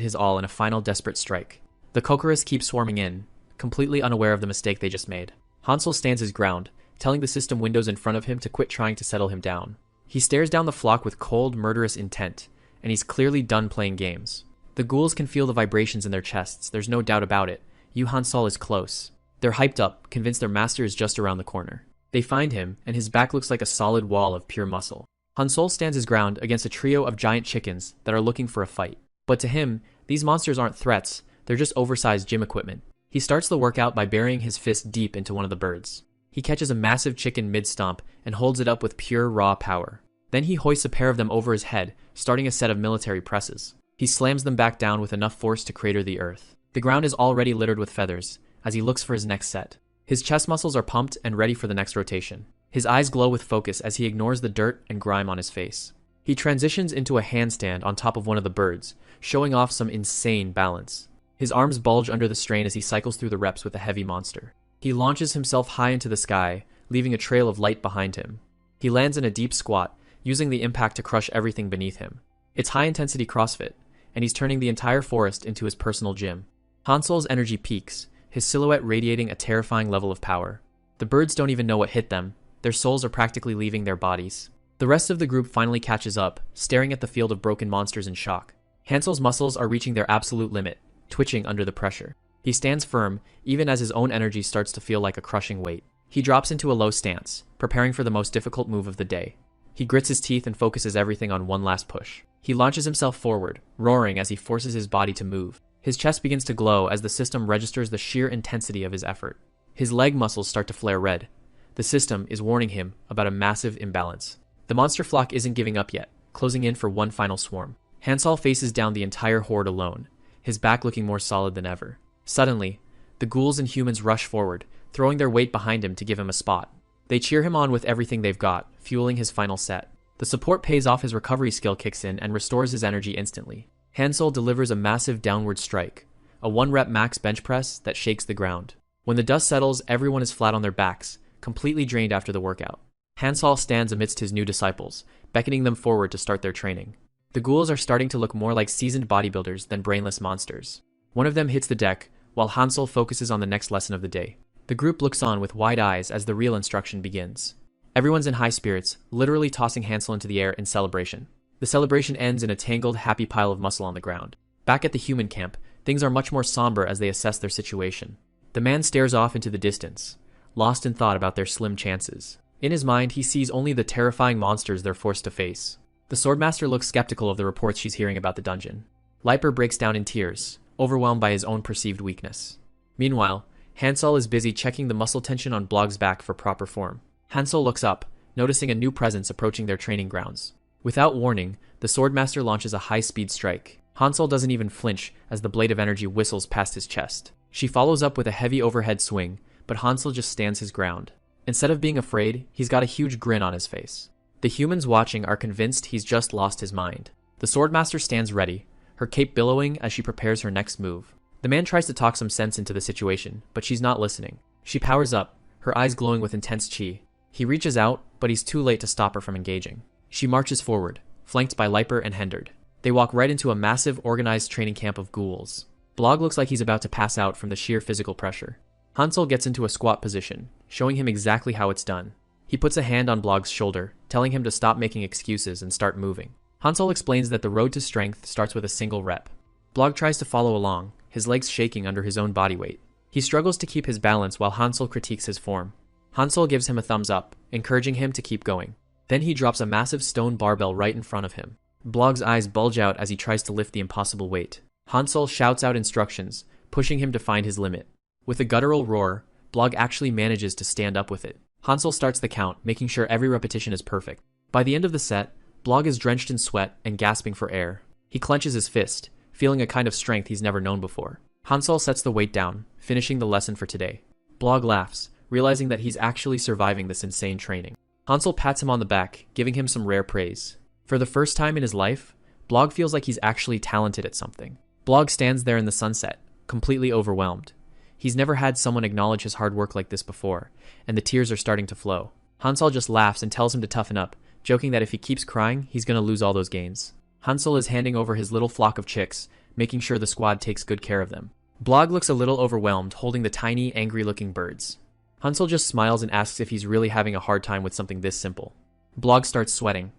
his all in a final desperate strike. The Kokorists keep swarming in, completely unaware of the mistake they just made. Hansel stands his ground, telling the system windows in front of him to quit trying to settle him down. He stares down the flock with cold, murderous intent, and he's clearly done playing games. The ghouls can feel the vibrations in their chests, there's no doubt about it. Yu Hansol is close. They're hyped up, convinced their master is just around the corner. They find him, and his back looks like a solid wall of pure muscle. Hansol stands his ground against a trio of giant chickens that are looking for a fight. But to him, these monsters aren't threats, they're just oversized gym equipment. He starts the workout by burying his fist deep into one of the birds. He catches a massive chicken mid-stomp and holds it up with pure raw power. Then he hoists a pair of them over his head, starting a set of military presses. He slams them back down with enough force to crater the earth. The ground is already littered with feathers, as he looks for his next set. His chest muscles are pumped and ready for the next rotation. His eyes glow with focus as he ignores the dirt and grime on his face. He transitions into a handstand on top of one of the birds, showing off some insane balance. His arms bulge under the strain as he cycles through the reps with a heavy monster. He launches himself high into the sky, leaving a trail of light behind him. He lands in a deep squat, using the impact to crush everything beneath him. It's high-intensity CrossFit, and he's turning the entire forest into his personal gym. Hansel's energy peaks, his silhouette radiating a terrifying level of power. The birds don't even know what hit them. Their souls are practically leaving their bodies. The rest of the group finally catches up, staring at the field of broken monsters in shock. Hansel's muscles are reaching their absolute limit, twitching under the pressure. He stands firm, even as his own energy starts to feel like a crushing weight. He drops into a low stance, preparing for the most difficult move of the day. He grits his teeth and focuses everything on one last push. He launches himself forward, roaring as he forces his body to move. His chest begins to glow as the system registers the sheer intensity of his effort. His leg muscles start to flare red. The system is warning him about a massive imbalance. The monster flock isn't giving up yet, closing in for one final swarm. Hansol faces down the entire horde alone, his back looking more solid than ever. Suddenly, the ghouls and humans rush forward, throwing their weight behind him to give him a spot. They cheer him on with everything they've got, fueling his final set. The support pays off, his recovery skill kicks in and restores his energy instantly. Hansol delivers a massive downward strike, a 1-rep max bench press that shakes the ground. When the dust settles, everyone is flat on their backs, completely drained after the workout. Hansol stands amidst his new disciples, beckoning them forward to start their training. The ghouls are starting to look more like seasoned bodybuilders than brainless monsters. One of them hits the deck, while Hansol focuses on the next lesson of the day. The group looks on with wide eyes as the real instruction begins. Everyone's in high spirits, literally tossing Hansol into the air in celebration. The celebration ends in a tangled, happy pile of muscle on the ground. Back at the human camp, things are much more somber as they assess their situation. The man stares off into the distance, lost in thought about their slim chances. In his mind, he sees only the terrifying monsters they're forced to face. The Swordmaster looks skeptical of the reports she's hearing about the dungeon. Liper breaks down in tears, overwhelmed by his own perceived weakness. Meanwhile, Hansol is busy checking the muscle tension on Blog's back for proper form. Hansol looks up, noticing a new presence approaching their training grounds. Without warning, the Swordmaster launches a high-speed strike. Hansol doesn't even flinch as the blade of energy whistles past his chest. She follows up with a heavy overhead swing, but Hansol just stands his ground. Instead of being afraid, he's got a huge grin on his face. The humans watching are convinced he's just lost his mind. The Swordmaster stands ready, her cape billowing as she prepares her next move. The man tries to talk some sense into the situation, but she's not listening. She powers up, her eyes glowing with intense chi. He reaches out, but he's too late to stop her from engaging. She marches forward, flanked by Liper and Hendard. They walk right into a massive, organized training camp of ghouls. Blog looks like he's about to pass out from the sheer physical pressure. Hansol gets into a squat position, showing him exactly how it's done. He puts a hand on Blog's shoulder, telling him to stop making excuses and start moving. Hansol explains that the road to strength starts with a single rep. Blog tries to follow along, his legs shaking under his own body weight. He struggles to keep his balance while Hansol critiques his form. Hansol gives him a thumbs up, encouraging him to keep going. Then he drops a massive stone barbell right in front of him. Blog's eyes bulge out as he tries to lift the impossible weight. Hansol shouts out instructions, pushing him to find his limit. With a guttural roar, Blog actually manages to stand up with it. Hansol starts the count, making sure every repetition is perfect. By the end of the set, Blog is drenched in sweat and gasping for air. He clenches his fist, feeling a kind of strength he's never known before. Hansol sets the weight down, finishing the lesson for today. Blog laughs, realizing that he's actually surviving this insane training. Hansol pats him on the back, giving him some rare praise. For the first time in his life, Blog feels like he's actually talented at something. Blog stands there in the sunset, completely overwhelmed. He's never had someone acknowledge his hard work like this before, and the tears are starting to flow. Hansol just laughs and tells him to toughen up, joking that if he keeps crying, he's gonna lose all those gains. Hansol is handing over his little flock of chicks, making sure the squad takes good care of them. Blog looks a little overwhelmed, holding the tiny, angry-looking birds. Hansol just smiles and asks if he's really having a hard time with something this simple. Blog starts sweating,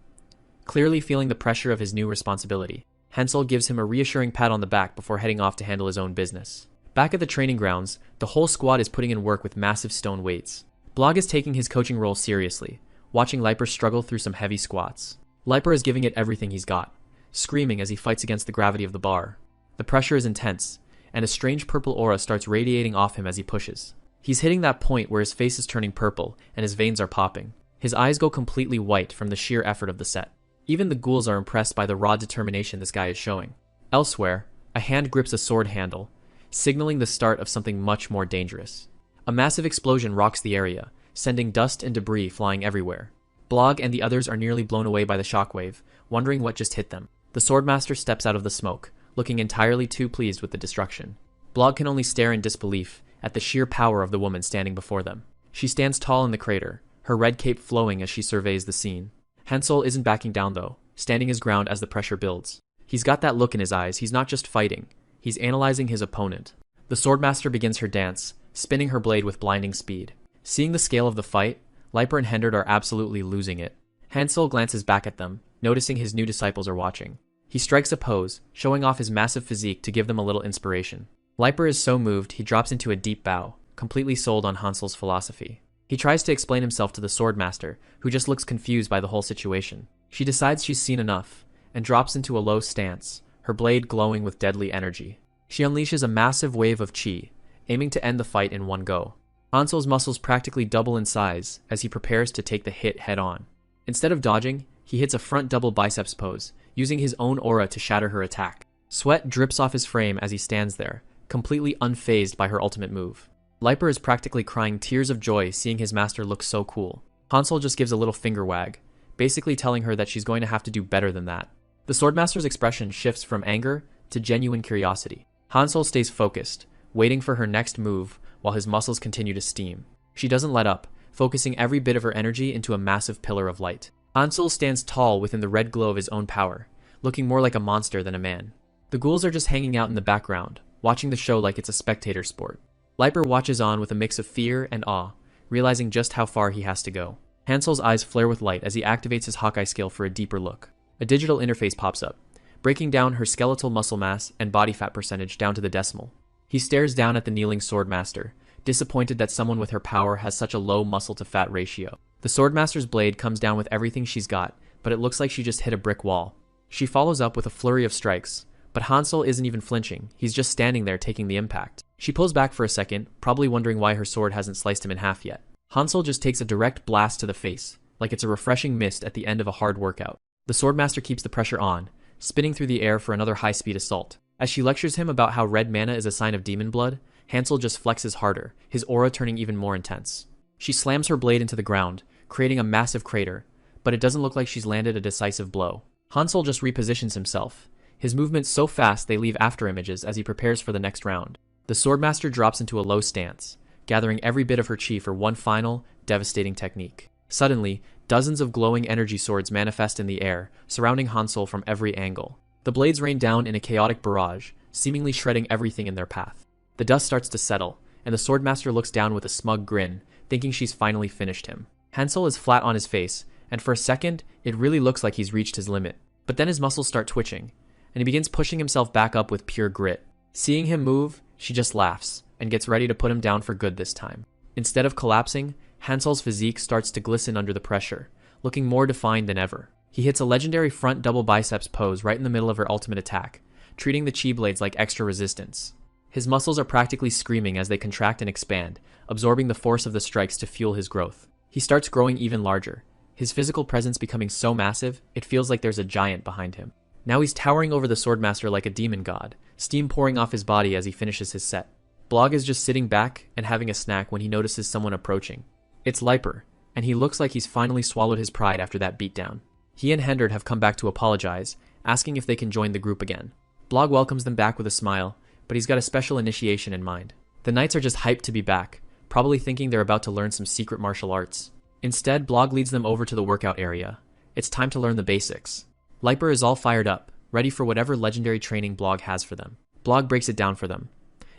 clearly feeling the pressure of his new responsibility. Hansol gives him a reassuring pat on the back before heading off to handle his own business. Back at the training grounds, the whole squad is putting in work with massive stone weights. Blog is taking his coaching role seriously, watching Liper struggle through some heavy squats. Liper is giving it everything he's got, screaming as he fights against the gravity of the bar. The pressure is intense, and a strange purple aura starts radiating off him as he pushes. He's hitting that point where his face is turning purple and his veins are popping. His eyes go completely white from the sheer effort of the set. Even the ghouls are impressed by the raw determination this guy is showing. Elsewhere, a hand grips a sword handle, signaling the start of something much more dangerous. A massive explosion rocks the area, sending dust and debris flying everywhere. Blog and the others are nearly blown away by the shockwave, wondering what just hit them. The Swordmaster steps out of the smoke, looking entirely too pleased with the destruction. Blog can only stare in disbelief at the sheer power of the woman standing before them. She stands tall in the crater, her red cape flowing as she surveys the scene. Hansol isn't backing down though, standing his ground as the pressure builds. He's got that look in his eyes, he's not just fighting, he's analyzing his opponent. The Swordmaster begins her dance, spinning her blade with blinding speed. Seeing the scale of the fight, Liper and Hendard are absolutely losing it. Hansol glances back at them, noticing his new disciples are watching. He strikes a pose, showing off his massive physique to give them a little inspiration. Liper is so moved, he drops into a deep bow, completely sold on Hansol's philosophy. He tries to explain himself to the swordmaster, who just looks confused by the whole situation. She decides she's seen enough, and drops into a low stance, her blade glowing with deadly energy. She unleashes a massive wave of chi, aiming to end the fight in one go. Hansel's muscles practically double in size as he prepares to take the hit head-on. Instead of dodging, he hits a front double biceps pose, using his own aura to shatter her attack. Sweat drips off his frame as he stands there, completely unfazed by her ultimate move. Liper is practically crying tears of joy seeing his master look so cool. Hansel just gives a little finger wag, basically telling her that she's going to have to do better than that. The swordmaster's expression shifts from anger to genuine curiosity. Hansel stays focused, waiting for her next move while his muscles continue to steam. She doesn't let up, focusing every bit of her energy into a massive pillar of light. Hansel stands tall within the red glow of his own power, looking more like a monster than a man. The ghouls are just hanging out in the background, watching the show like it's a spectator sport. Liper watches on with a mix of fear and awe, realizing just how far he has to go. Hansel's eyes flare with light as he activates his Hawkeye skill for a deeper look. A digital interface pops up, breaking down her skeletal muscle mass and body fat percentage down to the decimal. He stares down at the kneeling swordmaster, disappointed that someone with her power has such a low muscle-to-fat ratio. The swordmaster's blade comes down with everything she's got, but it looks like she just hit a brick wall. She follows up with a flurry of strikes, but Hansel isn't even flinching, he's just standing there taking the impact. She pulls back for a second, probably wondering why her sword hasn't sliced him in half yet. Hansel just takes a direct blast to the face, like it's a refreshing mist at the end of a hard workout. The swordmaster keeps the pressure on, spinning through the air for another high-speed assault. As she lectures him about how red mana is a sign of demon blood, Hansel just flexes harder, his aura turning even more intense. She slams her blade into the ground, creating a massive crater, but it doesn't look like she's landed a decisive blow. Hansel just repositions himself, his movements so fast they leave after images as he prepares for the next round. The swordmaster drops into a low stance, gathering every bit of her chi for one final, devastating technique. Suddenly, dozens of glowing energy swords manifest in the air, surrounding Hansel from every angle. The blades rain down in a chaotic barrage, seemingly shredding everything in their path. The dust starts to settle, and the swordmaster looks down with a smug grin, thinking she's finally finished him. Hansel is flat on his face, and for a second, it really looks like he's reached his limit. But then his muscles start twitching, and he begins pushing himself back up with pure grit. Seeing him move, she just laughs, and gets ready to put him down for good this time. Instead of collapsing, Hansel's physique starts to glisten under the pressure, looking more defined than ever. He hits a legendary front double biceps pose right in the middle of her ultimate attack, treating the chi blades like extra resistance. His muscles are practically screaming as they contract and expand, absorbing the force of the strikes to fuel his growth. He starts growing even larger, his physical presence becoming so massive, it feels like there's a giant behind him. Now he's towering over the swordmaster like a demon god, steam pouring off his body as he finishes his set. Blog is just sitting back and having a snack when he notices someone approaching. It's Liper, and he looks like he's finally swallowed his pride after that beatdown. He and Hendard have come back to apologize, asking if they can join the group again. Blog welcomes them back with a smile, but he's got a special initiation in mind. The knights are just hyped to be back, probably thinking they're about to learn some secret martial arts. Instead, Blog leads them over to the workout area. It's time to learn the basics. Liper is all fired up, ready for whatever legendary training Blog has for them. Blog breaks it down for them.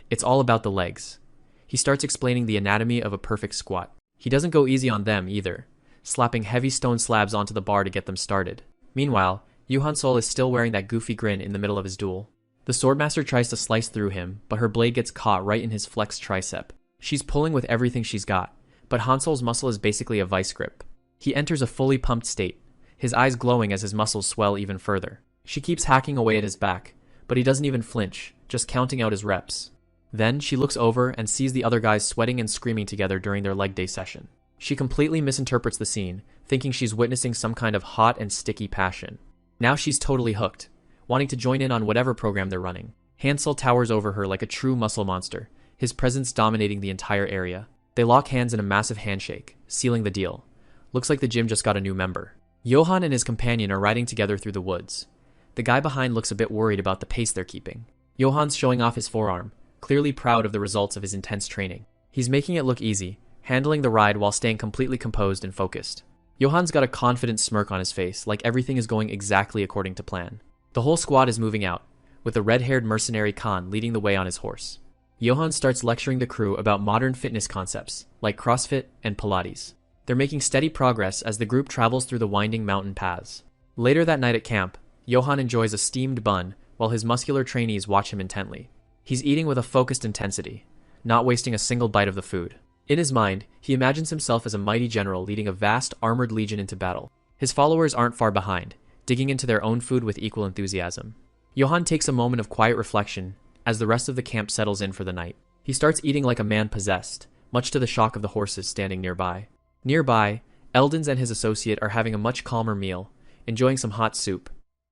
It's all about the legs. He starts explaining the anatomy of a perfect squat. He doesn't go easy on them either, slapping heavy stone slabs onto the bar to get them started. Meanwhile, Yuhan Sol is still wearing that goofy grin in the middle of his duel. The swordmaster tries to slice through him, but her blade gets caught right in his flexed tricep. She's pulling with everything she's got, but Hansel's muscle is basically a vice grip. He enters a fully pumped state, his eyes glowing as his muscles swell even further. She keeps hacking away at his back, but he doesn't even flinch, just counting out his reps. Then she looks over and sees the other guys sweating and screaming together during their leg day session. She completely misinterprets the scene, thinking she's witnessing some kind of hot and sticky passion. Now she's totally hooked, wanting to join in on whatever program they're running. Hansel towers over her like a true muscle monster, his presence dominating the entire area. They lock hands in a massive handshake, sealing the deal. Looks like the gym just got a new member. Johan and his companion are riding together through the woods. The guy behind looks a bit worried about the pace they're keeping. Johan's showing off his forearm, clearly proud of the results of his intense training. He's making it look easy, handling the ride while staying completely composed and focused. Johan's got a confident smirk on his face, like everything is going exactly according to plan. The whole squad is moving out, with the red-haired mercenary Khan leading the way on his horse. Johan starts lecturing the crew about modern fitness concepts, like CrossFit and Pilates. They're making steady progress as the group travels through the winding mountain paths. Later that night at camp, Johan enjoys a steamed bun while his muscular trainees watch him intently. He's eating with a focused intensity, not wasting a single bite of the food. In his mind, he imagines himself as a mighty general leading a vast, armored legion into battle. His followers aren't far behind, digging into their own food with equal enthusiasm. Johann takes a moment of quiet reflection as the rest of the camp settles in for the night. He starts eating like a man possessed, much to the shock of the horses standing nearby. Nearby, Eldons and his associate are having a much calmer meal, enjoying some hot soup.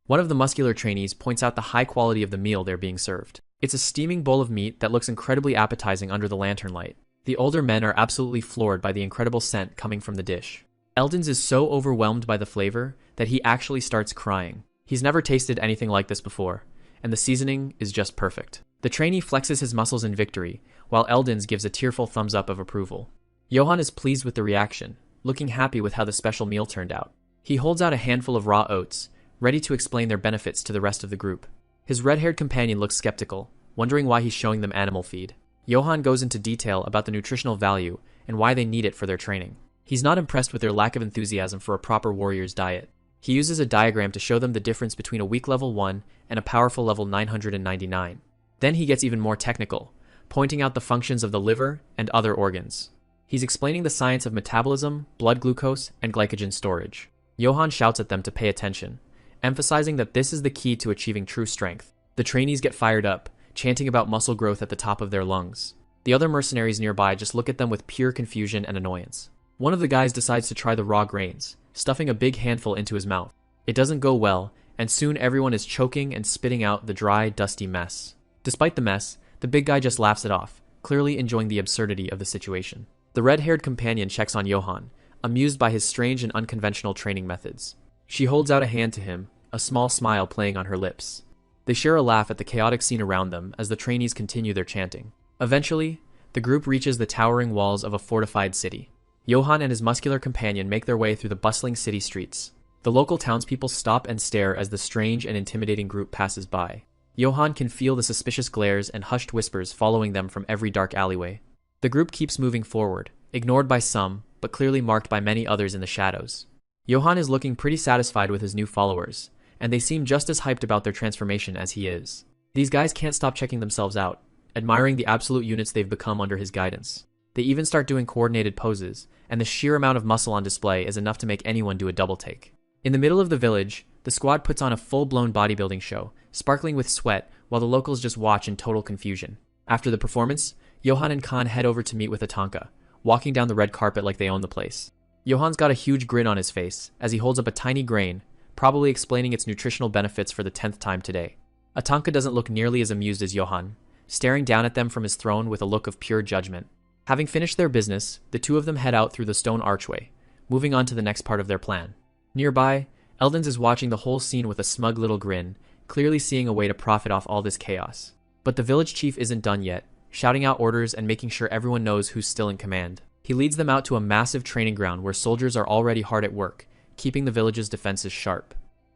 One of the muscular trainees points out the high quality of the meal they're being served. It's a steaming bowl of meat that looks incredibly appetizing under the lantern light. The older men are absolutely floored by the incredible scent coming from the dish. Eldons is so overwhelmed by the flavor that he actually starts crying. He's never tasted anything like this before, and the seasoning is just perfect. The trainee flexes his muscles in victory, while Eldons gives a tearful thumbs up of approval. Johann is pleased with the reaction, looking happy with how the special meal turned out. He holds out a handful of raw oats, ready to explain their benefits to the rest of the group. His red-haired companion looks skeptical, wondering why he's showing them animal feed. Johann goes into detail about the nutritional value and why they need it for their training. He's not impressed with their lack of enthusiasm for a proper warrior's diet. He uses a diagram to show them the difference between a weak level 1 and a powerful level 999. Then he gets even more technical, pointing out the functions of the liver and other organs. He's explaining the science of metabolism, blood glucose, and glycogen storage. Johann shouts at them to pay attention, emphasizing that this is the key to achieving true strength. The trainees get fired up, chanting about muscle growth at the top of their lungs. The other mercenaries nearby just look at them with pure confusion and annoyance. One of the guys decides to try the raw grains, stuffing a big handful into his mouth. It doesn't go well, and soon everyone is choking and spitting out the dry, dusty mess. Despite the mess, the big guy just laughs it off, clearly enjoying the absurdity of the situation. The red-haired companion checks on Johann, amused by his strange and unconventional training methods. She holds out a hand to him, a small smile playing on her lips. They share a laugh at the chaotic scene around them as the trainees continue their chanting. Eventually, the group reaches the towering walls of a fortified city. Johann and his muscular companion make their way through the bustling city streets. The local townspeople stop and stare as the strange and intimidating group passes by. Johann can feel the suspicious glares and hushed whispers following them from every dark alleyway. The group keeps moving forward, ignored by some, but clearly marked by many others in the shadows. Johann is looking pretty satisfied with his new followers, and they seem just as hyped about their transformation as he is. These guys can't stop checking themselves out, admiring the absolute units they've become under his guidance. They even start doing coordinated poses, and the sheer amount of muscle on display is enough to make anyone do a double take. In the middle of the village, the squad puts on a full-blown bodybuilding show, sparkling with sweat, while the locals just watch in total confusion. After the performance, Johann and Khan head over to meet with Atanka, walking down the red carpet like they own the place. Johann's got a huge grin on his face as he holds up a tiny grain, probably explaining its nutritional benefits for the 10th time today. Atanka doesn't look nearly as amused as Johann, staring down at them from his throne with a look of pure judgment. Having finished their business, the two of them head out through the stone archway, moving on to the next part of their plan. Nearby, Eldons is watching the whole scene with a smug little grin, clearly seeing a way to profit off all this chaos. But the village chief isn't done yet, shouting out orders and making sure everyone knows who's still in command. He leads them out to a massive training ground where soldiers are already hard at work, keeping the village's defenses sharp.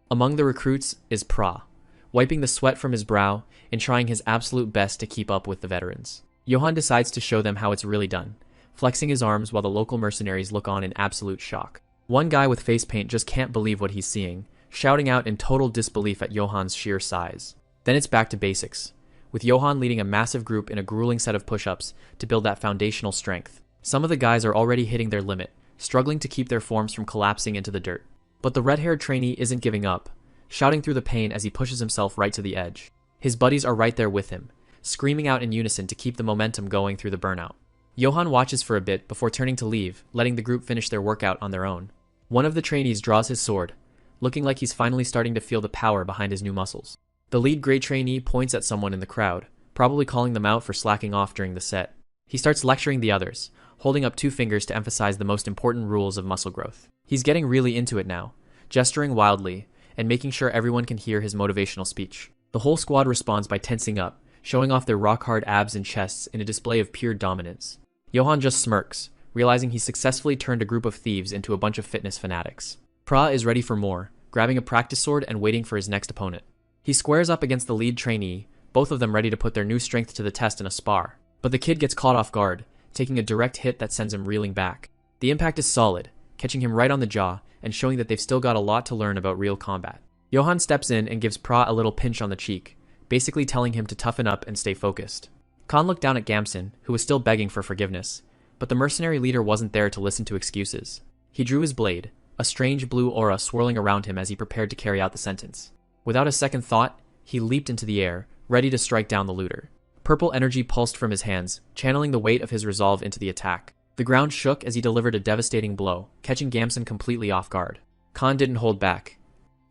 Among the recruits is Pra, wiping the sweat from his brow and trying his absolute best to keep up with the veterans. Johann decides to show them how it's really done, flexing his arms while the local mercenaries look on in absolute shock. One guy with face paint just can't believe what he's seeing, shouting out in total disbelief at Johann's sheer size. Then it's back to basics, with Johann leading a massive group in a grueling set of push-ups to build that foundational strength. Some of the guys are already hitting their limit, struggling to keep their forms from collapsing into the dirt. But the red-haired trainee isn't giving up, shouting through the pain as he pushes himself right to the edge. His buddies are right there with him, screaming out in unison to keep the momentum going through the burnout. Johann watches for a bit before turning to leave, letting the group finish their workout on their own. One of the trainees draws his sword, looking like he's finally starting to feel the power behind his new muscles. The lead gray trainee points at someone in the crowd, probably calling them out for slacking off during the set. He starts lecturing the others, holding up two fingers to emphasize the most important rules of muscle growth. He's getting really into it now, gesturing wildly, and making sure everyone can hear his motivational speech. The whole squad responds by tensing up, showing off their rock-hard abs and chests in a display of pure dominance. Johann just smirks, realizing he successfully turned a group of thieves into a bunch of fitness fanatics. Pra is ready for more, grabbing a practice sword and waiting for his next opponent. He squares up against the lead trainee, both of them ready to put their new strength to the test in a spar. But the kid gets caught off guard, taking a direct hit that sends him reeling back. The impact is solid, catching him right on the jaw and showing that they've still got a lot to learn about real combat. Johann steps in and gives Pra a little pinch on the cheek, basically telling him to toughen up and stay focused. Khan looked down at Gamson, who was still begging for forgiveness, but the mercenary leader wasn't there to listen to excuses. He drew his blade, a strange blue aura swirling around him as he prepared to carry out the sentence. Without a second thought, he leaped into the air, ready to strike down the looter. Purple energy pulsed from his hands, channeling the weight of his resolve into the attack. The ground shook as he delivered a devastating blow, catching Gamson completely off guard. Khan didn't hold back,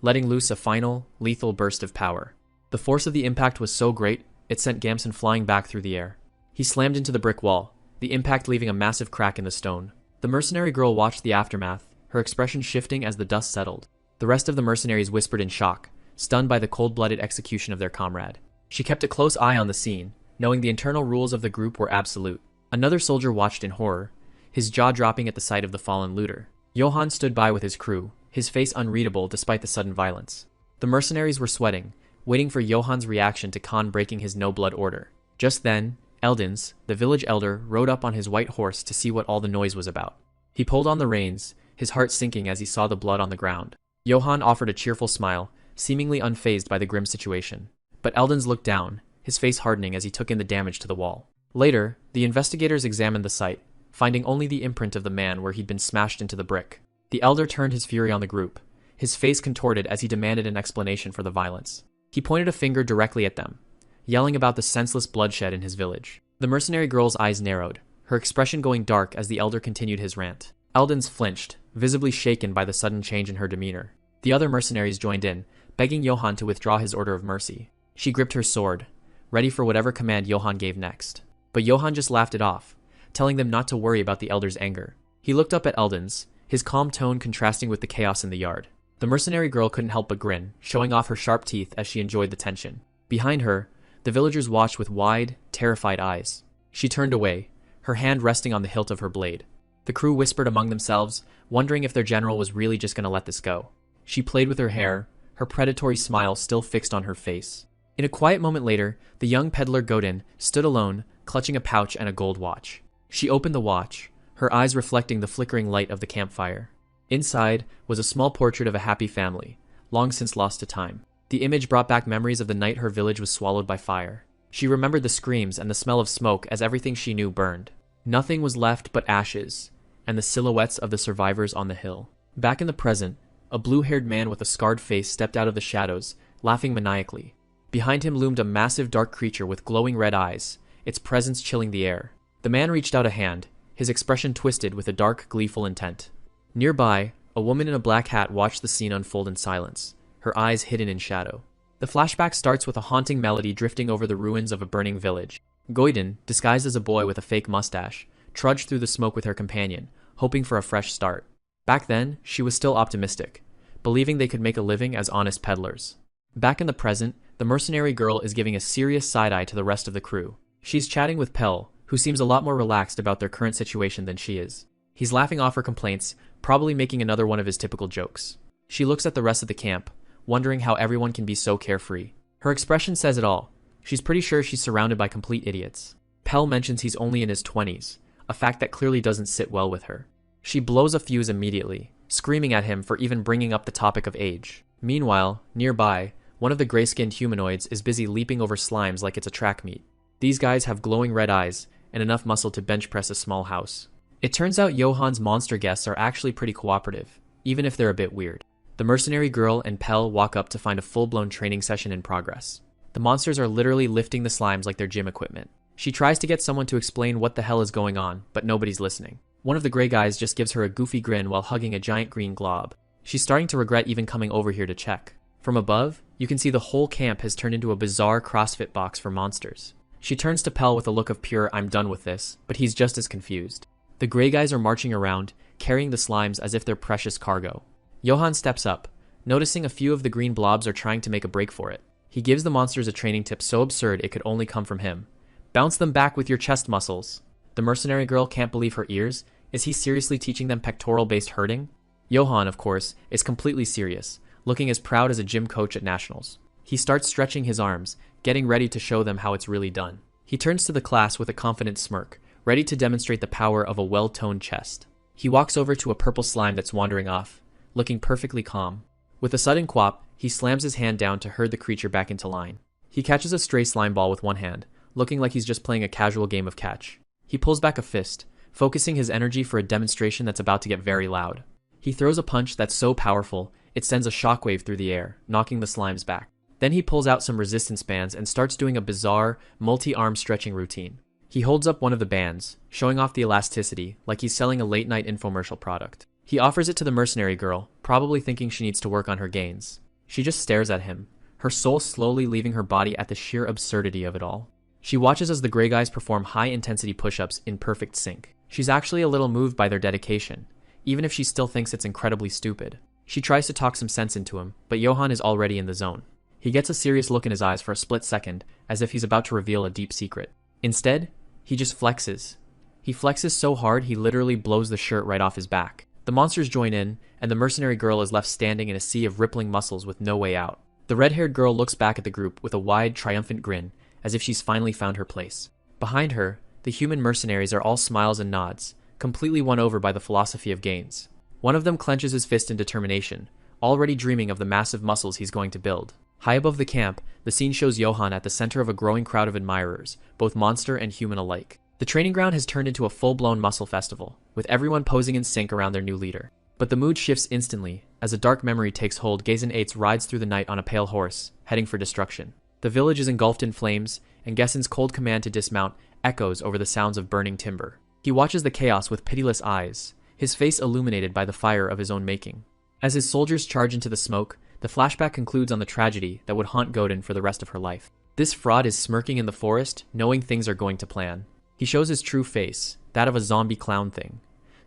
letting loose a final, lethal burst of power. The force of the impact was so great, it sent Gamson flying back through the air. He slammed into the brick wall, the impact leaving a massive crack in the stone. The mercenary girl watched the aftermath, her expression shifting as the dust settled. The rest of the mercenaries whispered in shock, stunned by the cold-blooded execution of their comrade. She kept a close eye on the scene, knowing the internal rules of the group were absolute. Another soldier watched in horror, his jaw dropping at the sight of the fallen looter. Johann stood by with his crew, his face unreadable despite the sudden violence. The mercenaries were sweating, waiting for Johann's reaction to Khan breaking his no-blood order. Just then, Eldens, the village elder, rode up on his white horse to see what all the noise was about. He pulled on the reins, his heart sinking as he saw the blood on the ground. Johann offered a cheerful smile, seemingly unfazed by the grim situation. But Eldens looked down, his face hardening as he took in the damage to the wall. Later, the investigators examined the site, finding only the imprint of the man where he'd been smashed into the brick. The elder turned his fury on the group, his face contorted as he demanded an explanation for the violence. He pointed a finger directly at them, yelling about the senseless bloodshed in his village. The mercenary girl's eyes narrowed, her expression going dark as the elder continued his rant. Eldens flinched, visibly shaken by the sudden change in her demeanor. The other mercenaries joined in, begging Johann to withdraw his order of mercy. She gripped her sword, ready for whatever command Johann gave next. But Johann just laughed it off, telling them not to worry about the elder's anger. He looked up at Eldens, his calm tone contrasting with the chaos in the yard. The mercenary girl couldn't help but grin, showing off her sharp teeth as she enjoyed the tension. Behind her, the villagers watched with wide, terrified eyes. She turned away, her hand resting on the hilt of her blade. The crew whispered among themselves, wondering if their general was really just going to let this go. She played with her hair, her predatory smile still fixed on her face. In a quiet moment later, the young peddler Godin stood alone, clutching a pouch and a gold watch. She opened the watch, her eyes reflecting the flickering light of the campfire. Inside was a small portrait of a happy family, long since lost to time. The image brought back memories of the night her village was swallowed by fire. She remembered the screams and the smell of smoke as everything she knew burned. Nothing was left but ashes, and the silhouettes of the survivors on the hill. Back in the present, a blue-haired man with a scarred face stepped out of the shadows, laughing maniacally. Behind him loomed a massive dark creature with glowing red eyes, its presence chilling the air. The man reached out a hand, his expression twisted with a dark, gleeful intent. Nearby, a woman in a black hat watched the scene unfold in silence, her eyes hidden in shadow. The flashback starts with a haunting melody drifting over the ruins of a burning village. Goiden, disguised as a boy with a fake mustache, trudged through the smoke with her companion, hoping for a fresh start. Back then, she was still optimistic, believing they could make a living as honest peddlers. Back in the present, the mercenary girl is giving a serious side-eye to the rest of the crew. She's chatting with Pell, who seems a lot more relaxed about their current situation than she is. He's laughing off her complaints, probably making another one of his typical jokes. She looks at the rest of the camp, wondering how everyone can be so carefree. Her expression says it all. She's pretty sure she's surrounded by complete idiots. Pell mentions he's only in his 20s, a fact that clearly doesn't sit well with her. She blows a fuse immediately, screaming at him for even bringing up the topic of age. Meanwhile, nearby, one of the gray-skinned humanoids is busy leaping over slimes like it's a track meet. These guys have glowing red eyes and enough muscle to bench press a small house. It turns out Johann's monster guests are actually pretty cooperative, even if they're a bit weird. The mercenary girl and Pell walk up to find a full-blown training session in progress. The monsters are literally lifting the slimes like their gym equipment. She tries to get someone to explain what the hell is going on, but nobody's listening. One of the gray guys just gives her a goofy grin while hugging a giant green glob. She's starting to regret even coming over here to check. From above, you can see the whole camp has turned into a bizarre CrossFit box for monsters. She turns to Pell with a look of pure "I'm done with this," but he's just as confused. The gray guys are marching around, carrying the slimes as if they're precious cargo. Johann steps up, noticing a few of the green blobs are trying to make a break for it. He gives the monsters a training tip so absurd it could only come from him. Bounce them back with your chest muscles. The mercenary girl can't believe her ears. Is he seriously teaching them pectoral-based herding? Johann, of course, is completely serious, looking as proud as a gym coach at nationals. He starts stretching his arms, getting ready to show them how it's really done. He turns to the class with a confident smirk, ready to demonstrate the power of a well-toned chest. He walks over to a purple slime that's wandering off, looking perfectly calm. With a sudden quap, he slams his hand down to herd the creature back into line. He catches a stray slime ball with one hand, looking like he's just playing a casual game of catch. He pulls back a fist, focusing his energy for a demonstration that's about to get very loud. He throws a punch that's so powerful, it sends a shockwave through the air, knocking the slimes back. Then he pulls out some resistance bands and starts doing a bizarre, multi-arm stretching routine. He holds up one of the bands, showing off the elasticity, like he's selling a late-night infomercial product. He offers it to the mercenary girl, probably thinking she needs to work on her gains. She just stares at him, her soul slowly leaving her body at the sheer absurdity of it all. She watches as the gray guys perform high-intensity push-ups in perfect sync. She's actually a little moved by their dedication, even if she still thinks it's incredibly stupid. She tries to talk some sense into him, but Johan is already in the zone. He gets a serious look in his eyes for a split second, as if he's about to reveal a deep secret. Instead, he just flexes. He flexes so hard he literally blows the shirt right off his back. The monsters join in, and the mercenary girl is left standing in a sea of rippling muscles with no way out. The red-haired girl looks back at the group with a wide, triumphant grin, as if she's finally found her place. Behind her, the human mercenaries are all smiles and nods, completely won over by the philosophy of gains. One of them clenches his fist in determination, already dreaming of the massive muscles he's going to build. High above the camp, the scene shows Johan at the center of a growing crowd of admirers, both monster and human alike. The training ground has turned into a full-blown muscle festival, with everyone posing in sync around their new leader. But the mood shifts instantly, as a dark memory takes hold. Gazen 8 rides through the night on a pale horse, heading for destruction. The village is engulfed in flames, and Gessen's cold command to dismount echoes over the sounds of burning timber. He watches the chaos with pitiless eyes, his face illuminated by the fire of his own making. As his soldiers charge into the smoke, the flashback concludes on the tragedy that would haunt Godin for the rest of her life. This fraud is smirking in the forest, knowing things are going to plan. He shows his true face, that of a zombie clown thing.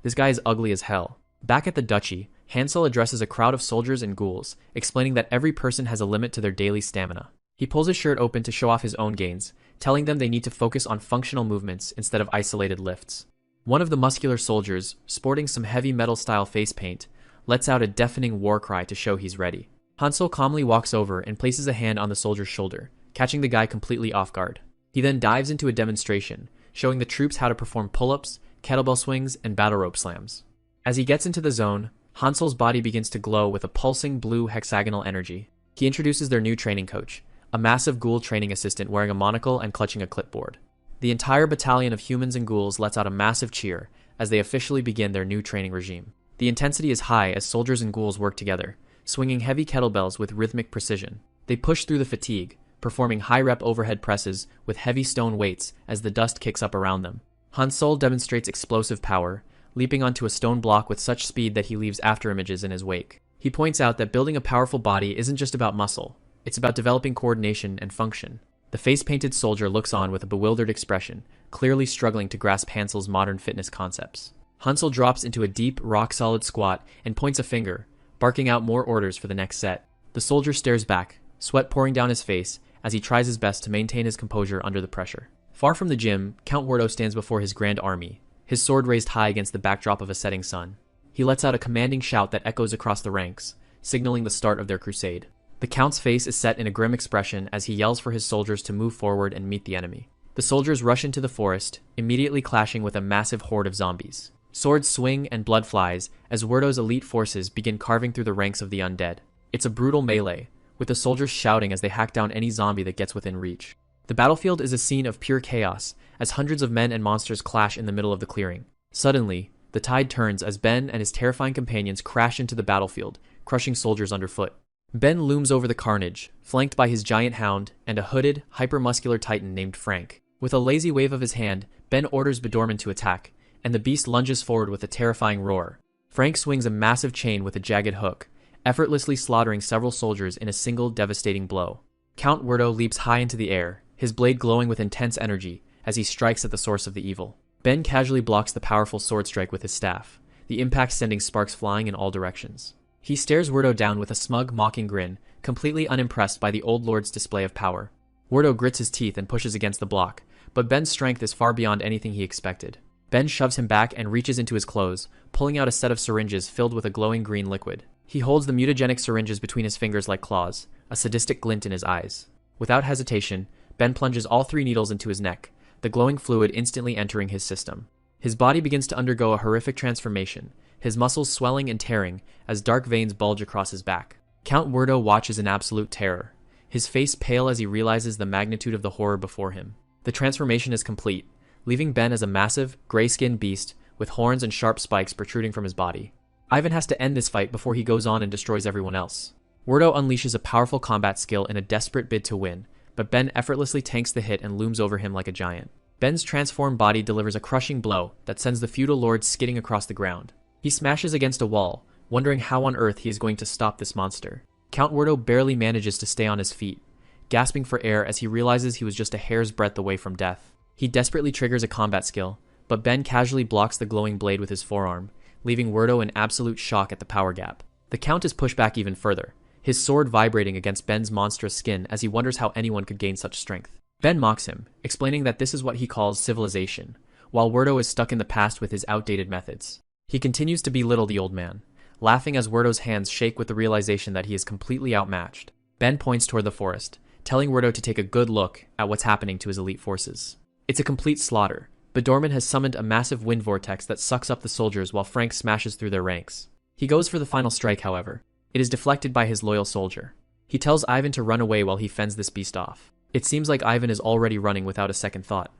This guy is ugly as hell. Back at the duchy, Hansel addresses a crowd of soldiers and ghouls, explaining that every person has a limit to their daily stamina. He pulls his shirt open to show off his own gains, telling them they need to focus on functional movements instead of isolated lifts. One of the muscular soldiers, sporting some heavy metal-style face paint, lets out a deafening war cry to show he's ready. Hansel calmly walks over and places a hand on the soldier's shoulder, catching the guy completely off guard. He then dives into a demonstration, showing the troops how to perform pull-ups, kettlebell swings, and battle rope slams. As he gets into the zone, Hansel's body begins to glow with a pulsing blue hexagonal energy. He introduces their new training coach, a massive ghoul training assistant wearing a monocle and clutching a clipboard. The entire battalion of humans and ghouls lets out a massive cheer as they officially begin their new training regime. The intensity is high as soldiers and ghouls work together, swinging heavy kettlebells with rhythmic precision. They push through the fatigue, performing high-rep overhead presses with heavy stone weights as the dust kicks up around them. Hansel demonstrates explosive power, leaping onto a stone block with such speed that he leaves afterimages in his wake. He points out that building a powerful body isn't just about muscle, it's about developing coordination and function. The face-painted soldier looks on with a bewildered expression, clearly struggling to grasp Hansel's modern fitness concepts. Hansel drops into a deep, rock-solid squat and points a finger, barking out more orders for the next set. The soldier stares back, sweat pouring down his face, as he tries his best to maintain his composure under the pressure. Far from the gym, Count Wardo stands before his grand army, his sword raised high against the backdrop of a setting sun. He lets out a commanding shout that echoes across the ranks, signaling the start of their crusade. The Count's face is set in a grim expression as he yells for his soldiers to move forward and meet the enemy. The soldiers rush into the forest, immediately clashing with a massive horde of zombies. Swords swing and blood flies as Wardo's elite forces begin carving through the ranks of the undead. It's a brutal melee, with the soldiers shouting as they hack down any zombie that gets within reach. The battlefield is a scene of pure chaos, as hundreds of men and monsters clash in the middle of the clearing. Suddenly, the tide turns as Ben and his terrifying companions crash into the battlefield, crushing soldiers underfoot. Ben looms over the carnage, flanked by his giant hound and a hooded, hypermuscular titan named Frank. With a lazy wave of his hand, Ben orders Bedorman to attack, and the beast lunges forward with a terrifying roar. Frank swings a massive chain with a jagged hook, effortlessly slaughtering several soldiers in a single devastating blow. Count Werdo leaps high into the air, his blade glowing with intense energy as he strikes at the source of the evil. Ben casually blocks the powerful sword strike with his staff, the impact sending sparks flying in all directions. He stares Werdo down with a smug, mocking grin, completely unimpressed by the old lord's display of power. Werdo grits his teeth and pushes against the block, but Ben's strength is far beyond anything he expected. Ben shoves him back and reaches into his clothes, pulling out a set of syringes filled with a glowing green liquid. He holds the mutagenic syringes between his fingers like claws, a sadistic glint in his eyes. Without hesitation, Ben plunges all 3 needles into his neck, the glowing fluid instantly entering his system. His body begins to undergo a horrific transformation, his muscles swelling and tearing as dark veins bulge across his back. Count Werdo watches in absolute terror, his face pale as he realizes the magnitude of the horror before him. The transformation is complete, leaving Ben as a massive, gray-skinned beast with horns and sharp spikes protruding from his body. Ivan has to end this fight before he goes on and destroys everyone else. Werdo unleashes a powerful combat skill in a desperate bid to win, but Ben effortlessly tanks the hit and looms over him like a giant. Ben's transformed body delivers a crushing blow that sends the feudal lord skidding across the ground. He smashes against a wall, wondering how on earth he is going to stop this monster. Count Werdo barely manages to stay on his feet, gasping for air as he realizes he was just a hair's breadth away from death. He desperately triggers a combat skill, but Ben casually blocks the glowing blade with his forearm, leaving Werdo in absolute shock at the power gap. The Count is pushed back even further, his sword vibrating against Ben's monstrous skin as he wonders how anyone could gain such strength. Ben mocks him, explaining that this is what he calls civilization, while Werdo is stuck in the past with his outdated methods. He continues to belittle the old man, laughing as Werdo's hands shake with the realization that he is completely outmatched. Ben points toward the forest, telling Werdo to take a good look at what's happening to his elite forces. It's a complete slaughter. Bedorman has summoned a massive wind vortex that sucks up the soldiers while Frank smashes through their ranks. He goes for the final strike, however. It is deflected by his loyal soldier. He tells Ivan to run away while he fends this beast off. It seems like Ivan is already running without a second thought.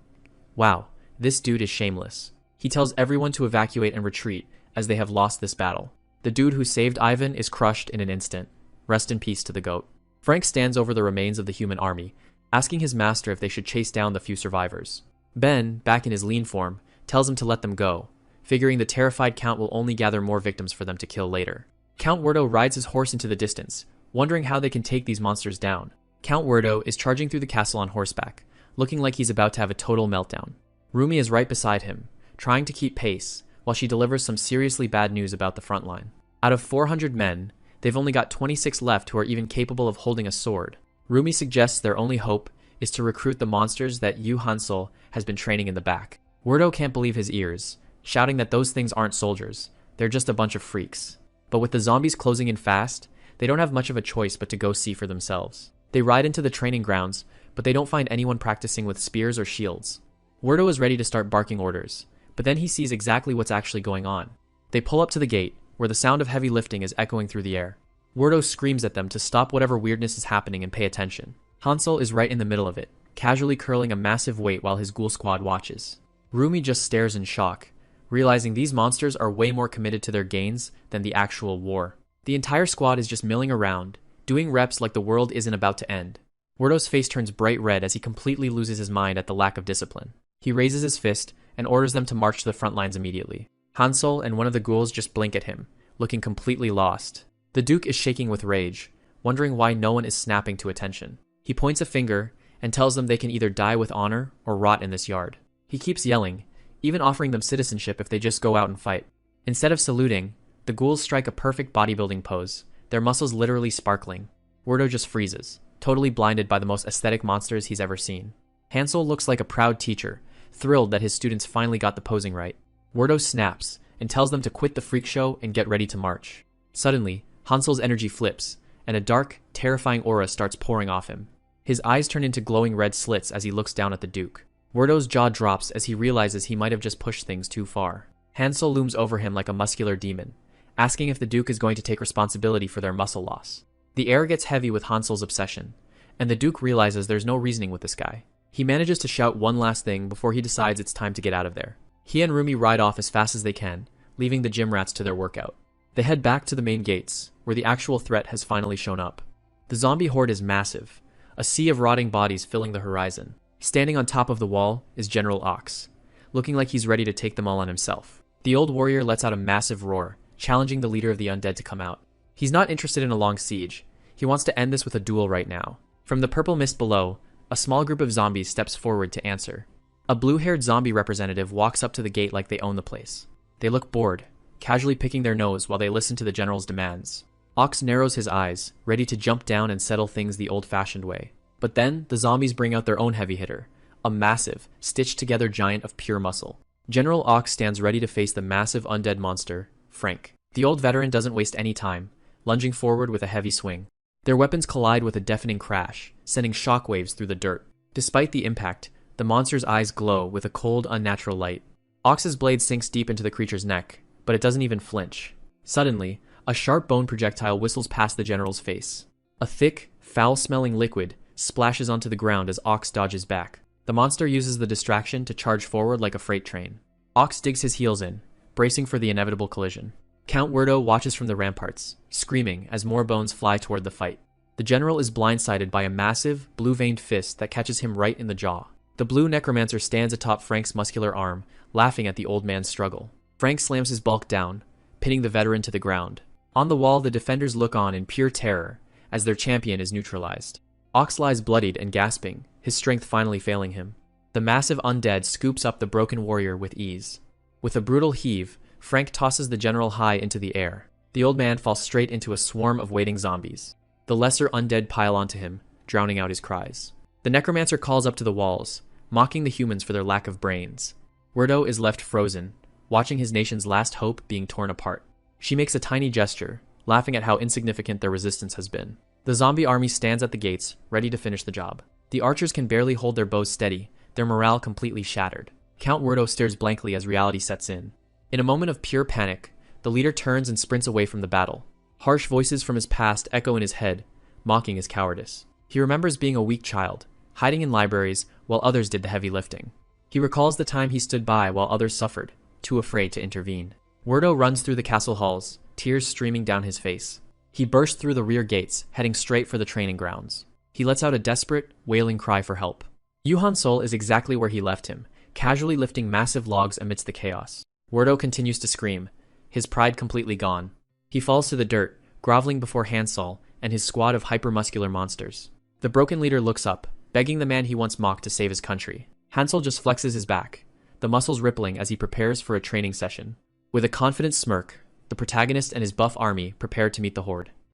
Wow, this dude is shameless. He tells everyone to evacuate and retreat as they have lost this battle. The dude who saved Ivan is crushed in an instant. Rest in peace to the goat. Frank stands over the remains of the human army, asking his master if they should chase down the few survivors. Ben, back in his lean form, tells him to let them go, figuring the terrified Count will only gather more victims for them to kill later. Count Werdo rides his horse into the distance, wondering how they can take these monsters down. Count Werdo is charging through the castle on horseback, looking like he's about to have a total meltdown. Rumi is right beside him, trying to keep pace, while she delivers some seriously bad news about the front line. Out of 400 men, they've only got 26 left who are even capable of holding a sword. Rumi suggests their only hope is to recruit the monsters that Yu Hansel has been training in the back. Werdo can't believe his ears, shouting that those things aren't soldiers, they're just a bunch of freaks. But with the zombies closing in fast, they don't have much of a choice but to go see for themselves. They ride into the training grounds, but they don't find anyone practicing with spears or shields. Werdo is ready to start barking orders, but then he sees exactly what's actually going on. They pull up to the gate, where the sound of heavy lifting is echoing through the air. Werdo screams at them to stop whatever weirdness is happening and pay attention. Hansel is right in the middle of it, casually curling a massive weight while his ghoul squad watches. Rumi just stares in shock, realizing these monsters are way more committed to their gains than the actual war. The entire squad is just milling around, doing reps like the world isn't about to end. Werdo's face turns bright red as he completely loses his mind at the lack of discipline. He raises his fist and orders them to march to the front lines immediately. Hansel and one of the ghouls just blink at him, looking completely lost. The Duke is shaking with rage, wondering why no one is snapping to attention. He points a finger and tells them they can either die with honor or rot in this yard. He keeps yelling, even offering them citizenship if they just go out and fight. Instead of saluting, the ghouls strike a perfect bodybuilding pose, their muscles literally sparkling. Werdo just freezes, totally blinded by the most aesthetic monsters he's ever seen. Hansel looks like a proud teacher, thrilled that his students finally got the posing right. Werdo snaps and tells them to quit the freak show and get ready to march. Suddenly, Hansel's energy flips, and a dark, terrifying aura starts pouring off him. His eyes turn into glowing red slits as he looks down at the Duke. Werdo's jaw drops as he realizes he might have just pushed things too far. Hansel looms over him like a muscular demon, asking if the Duke is going to take responsibility for their muscle loss. The air gets heavy with Hansel's obsession, and the Duke realizes there's no reasoning with this guy. He manages to shout one last thing before he decides it's time to get out of there. He and Rumi ride off as fast as they can, leaving the gym rats to their workout. They head back to the main gates, where the actual threat has finally shown up. The zombie horde is massive, a sea of rotting bodies filling the horizon. Standing on top of the wall is General Ox, looking like he's ready to take them all on himself. The old warrior lets out a massive roar, challenging the leader of the undead to come out. He's not interested in a long siege. He wants to end this with a duel right now. From the purple mist below, a small group of zombies steps forward to answer. A blue-haired zombie representative walks up to the gate like they own the place. They look bored, casually picking their nose while they listen to the general's demands. Ox narrows his eyes, ready to jump down and settle things the old-fashioned way. But then, the zombies bring out their own heavy hitter, a massive, stitched-together giant of pure muscle. General Ox stands ready to face the massive undead monster, Frank. The old veteran doesn't waste any time, lunging forward with a heavy swing. Their weapons collide with a deafening crash, sending shockwaves through the dirt. Despite the impact, the monster's eyes glow with a cold, unnatural light. Ox's blade sinks deep into the creature's neck, but it doesn't even flinch. Suddenly, a sharp bone projectile whistles past the general's face. A thick, foul-smelling liquid splashes onto the ground as Ox dodges back. The monster uses the distraction to charge forward like a freight train. Ox digs his heels in, bracing for the inevitable collision. Count Werdo watches from the ramparts, screaming as more bones fly toward the fight. The general is blindsided by a massive, blue-veined fist that catches him right in the jaw. The blue necromancer stands atop Frank's muscular arm, laughing at the old man's struggle. Frank slams his bulk down, pinning the veteran to the ground. On the wall, the defenders look on in pure terror as their champion is neutralized. Ox lies bloodied and gasping, his strength finally failing him. The massive undead scoops up the broken warrior with ease. With a brutal heave, Frank tosses the general high into the air. The old man falls straight into a swarm of waiting zombies. The lesser undead pile onto him, drowning out his cries. The necromancer calls up to the walls, mocking the humans for their lack of brains. Werdo is left frozen, watching his nation's last hope being torn apart. She makes a tiny gesture, laughing at how insignificant their resistance has been. The zombie army stands at the gates, ready to finish the job. The archers can barely hold their bows steady, their morale completely shattered. Count Werdo stares blankly as reality sets in. In a moment of pure panic, the leader turns and sprints away from the battle. Harsh voices from his past echo in his head, mocking his cowardice. He remembers being a weak child, hiding in libraries while others did the heavy lifting. He recalls the time he stood by while others suffered, too afraid to intervene. Werdo runs through the castle halls, tears streaming down his face. He bursts through the rear gates, heading straight for the training grounds. He lets out a desperate, wailing cry for help. Yuhan Sol is exactly where he left him, casually lifting massive logs amidst the chaos. Werdo continues to scream, his pride completely gone. He falls to the dirt, groveling before Hansol and his squad of hypermuscular monsters. The broken leader looks up, begging the man he once mocked to save his country. Hansol just flexes his back, the muscles rippling as he prepares for a training session. With a confident smirk, the protagonist and his buff army prepare to meet the horde.